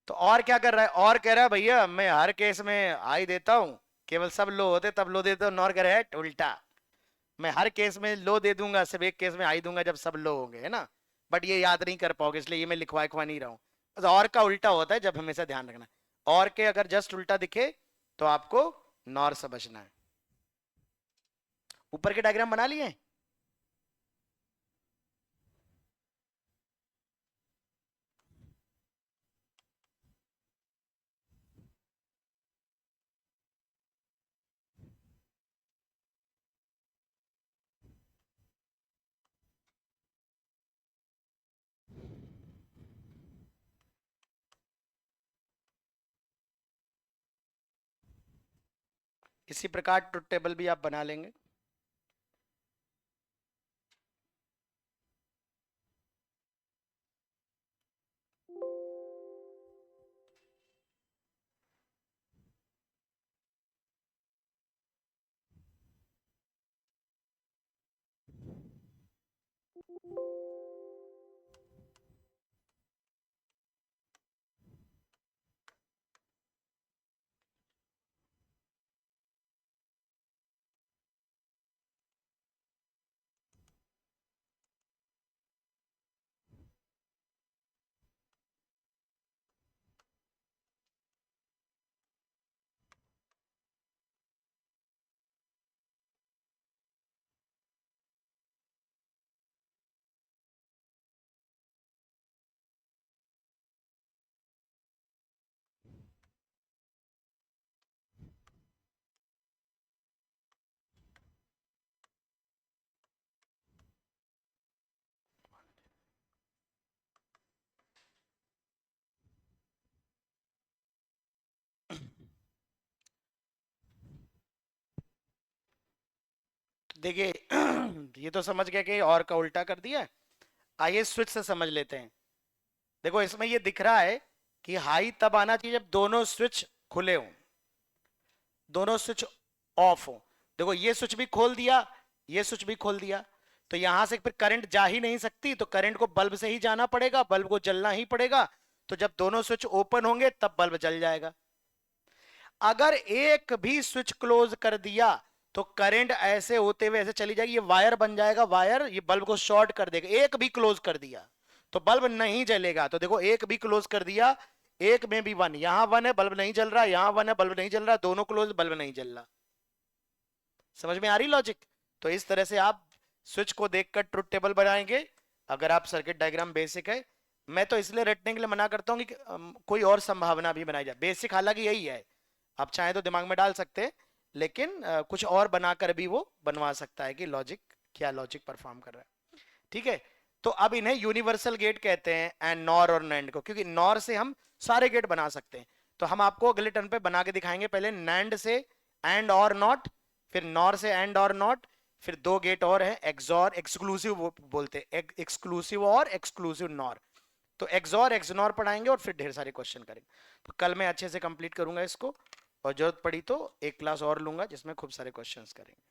Speaker 1: तो और क्या कर रहा है, और कह रहा है भैया मैं हर केस में आई देता हूं, केवल सब लो होते तब लो देता हूं, नॉर कह रहा है उल्टा, मैं हर केस में लो दे दूंगा, सिर्फ एक केस में आई दूंगा जब सब लो होंगे, है ना। बट ये याद नहीं कर पाओगे, इसलिए ये मैं लिखवा लिखवा नहीं रहा हूँ। बस और का उल्टा होता है जब, हमेशा ध्यान रखना, और के अगर जस्ट उल्टा दिखे तो आपको नॉर समझना है। ऊपर के डायग्राम बना लिए? इसी प्रकार ट्रुथ टेबल भी आप बना लेंगे। देखिए ये तो समझ गए कि और का उल्टा कर दिया है। आइए स्विच से समझ लेते हैं। देखो इसमें ये दिख रहा है कि हाई तब आना चाहिए जब दोनों स्विच खुले हों, दोनों स्विच ऑफ हो। देखो ये स्विच भी खोल दिया, ये स्विच भी खोल दिया, तो यहां से फिर करंट जा ही नहीं सकती, तो करंट को बल्ब से ही जाना पड़ेगा, बल्ब को जलना ही पड़ेगा। तो जब दोनों स्विच ओपन होंगे तब बल्ब जल जाएगा। अगर एक भी स्विच क्लोज कर दिया तो करंट ऐसे होते हुए ऐसे चली जाएगी, ये वायर बन जाएगा, वायर ये बल्ब को शॉर्ट कर देगा। एक भी क्लोज कर दिया तो बल्ब नहीं जलेगा। तो देखो एक भी क्लोज कर दिया, एक में भी वन, यहां वन है बल्ब नहीं जल रहा, यहां वन है बल्ब नहीं जल रहा, दोनों क्लोज बल्ब नहीं जल रहा। समझ में आ रही लॉजिक? तो इस तरह से आप स्विच को देखकर ट्रुथ टेबल बनाएंगे अगर आप सर्किट डायग्राम बेसिक है। मैं तो इसलिए रटने के लिए मना करता हूं कि कोई और संभावना भी बनाई जाए। बेसिक हालांकि यही है, आप चाहे तो दिमाग में डाल सकते हैं, लेकिन कुछ और बनाकर भी वो बनवा सकता है कि लॉजिक क्या लॉजिक परफॉर्म कर रहा है। ठीक है, तो अब इन्हें यूनिवर्सल गेट कहते हैं, एंड नॉर और नैंड को, क्योंकि नॉर से हम सारे गेट बना सकते हैं। तो हम आपको अगले टर्न पे बना के दिखाएंगे, पहले नैंड से एंड और नॉट, फिर नॉर से एंड और नॉट, फिर दो गेट और है एक्सॉर एक्सक्लूसिव बोलते हैं, एक्सक्लूसिव और एक्सक्लूसिव नॉर। तो एक्सॉर एक्सनॉर पढ़ाएंगे और फिर ढेर सारे क्वेश्चन करेंगे। तो कल मैं अच्छे से कंप्लीट करूंगा इसको, और जरूरत पड़ी तो एक क्लास और लूंगा जिसमें खूब सारे क्वेश्चंस करेंगे।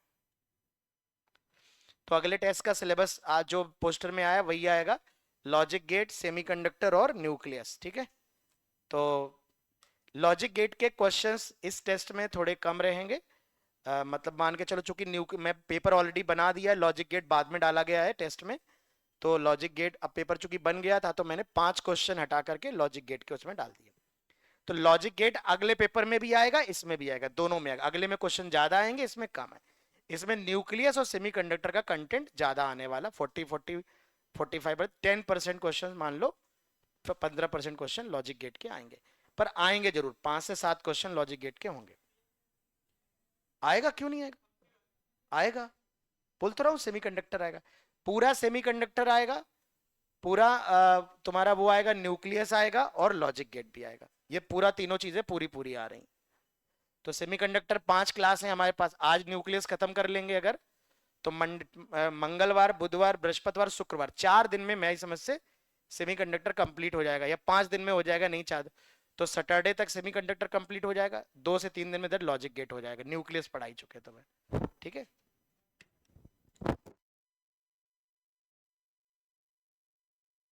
Speaker 1: तो अगले टेस्ट का सिलेबस आज जो पोस्टर में आया वही आएगा, लॉजिक गेट, सेमीकंडक्टर और न्यूक्लियस। ठीक है, तो लॉजिक गेट के क्वेश्चंस इस टेस्ट में थोड़े कम रहेंगे। मतलब मान के चलो, चूंकि मैं पेपर ऑलरेडी बना दिया है, लॉजिक गेट बाद में डाला गया है टेस्ट में, तो लॉजिक गेट अब पेपर चूंकि बन गया था तो मैंने 5 क्वेश्चन हटा करके लॉजिक गेट के उसमें डाल दिए। तो लॉजिक गेट अगले पेपर में भी आएगा, इसमें भी आएगा, दोनों में आएगा। अगले में क्वेश्चन ज्यादा आएंगे, इसमें कम है। इसमें न्यूक्लियस और सेमीकंडक्टर का कंटेंट ज्यादा आने वाला, 40-45 10% क्वेश्चन मान लो, 15% क्वेश्चन लॉजिक गेट के आएंगे। पर आएंगे जरूर, 5 से 7 क्वेश्चन लॉजिक गेट के होंगे। आएगा, क्यों नहीं आएगा, आएगा। बोल तो रहा हूं सेमीकंडक्टर आएगा, पूरा सेमीकंडक्टर आएगा, पूरा तुम्हारा वो आएगा, न्यूक्लियस आएगा और लॉजिक गेट भी आएगा। ये पूरा तीनों चीजें पूरी पूरी आ रही। तो सेमीकंडक्टर 5 क्लास है हमारे पास। आज न्यूक्लियस खत्म कर लेंगे अगर, तो मंगलवार, बुधवार, बृहस्पतिवार, शुक्रवार, 4 दिन में मैं समझ से सेमीकंडक्टर कंप्लीट हो जाएगा, या 5 दिन में हो जाएगा, नहीं चाहते तो सैटरडे तक सेमीकंडक्टर कंप्लीट हो जाएगा, 2 से 3 दिन में इधर लॉजिक गेट हो जाएगा, न्यूक्लियस पढ़ाई चुके तो मैं। ठीक है।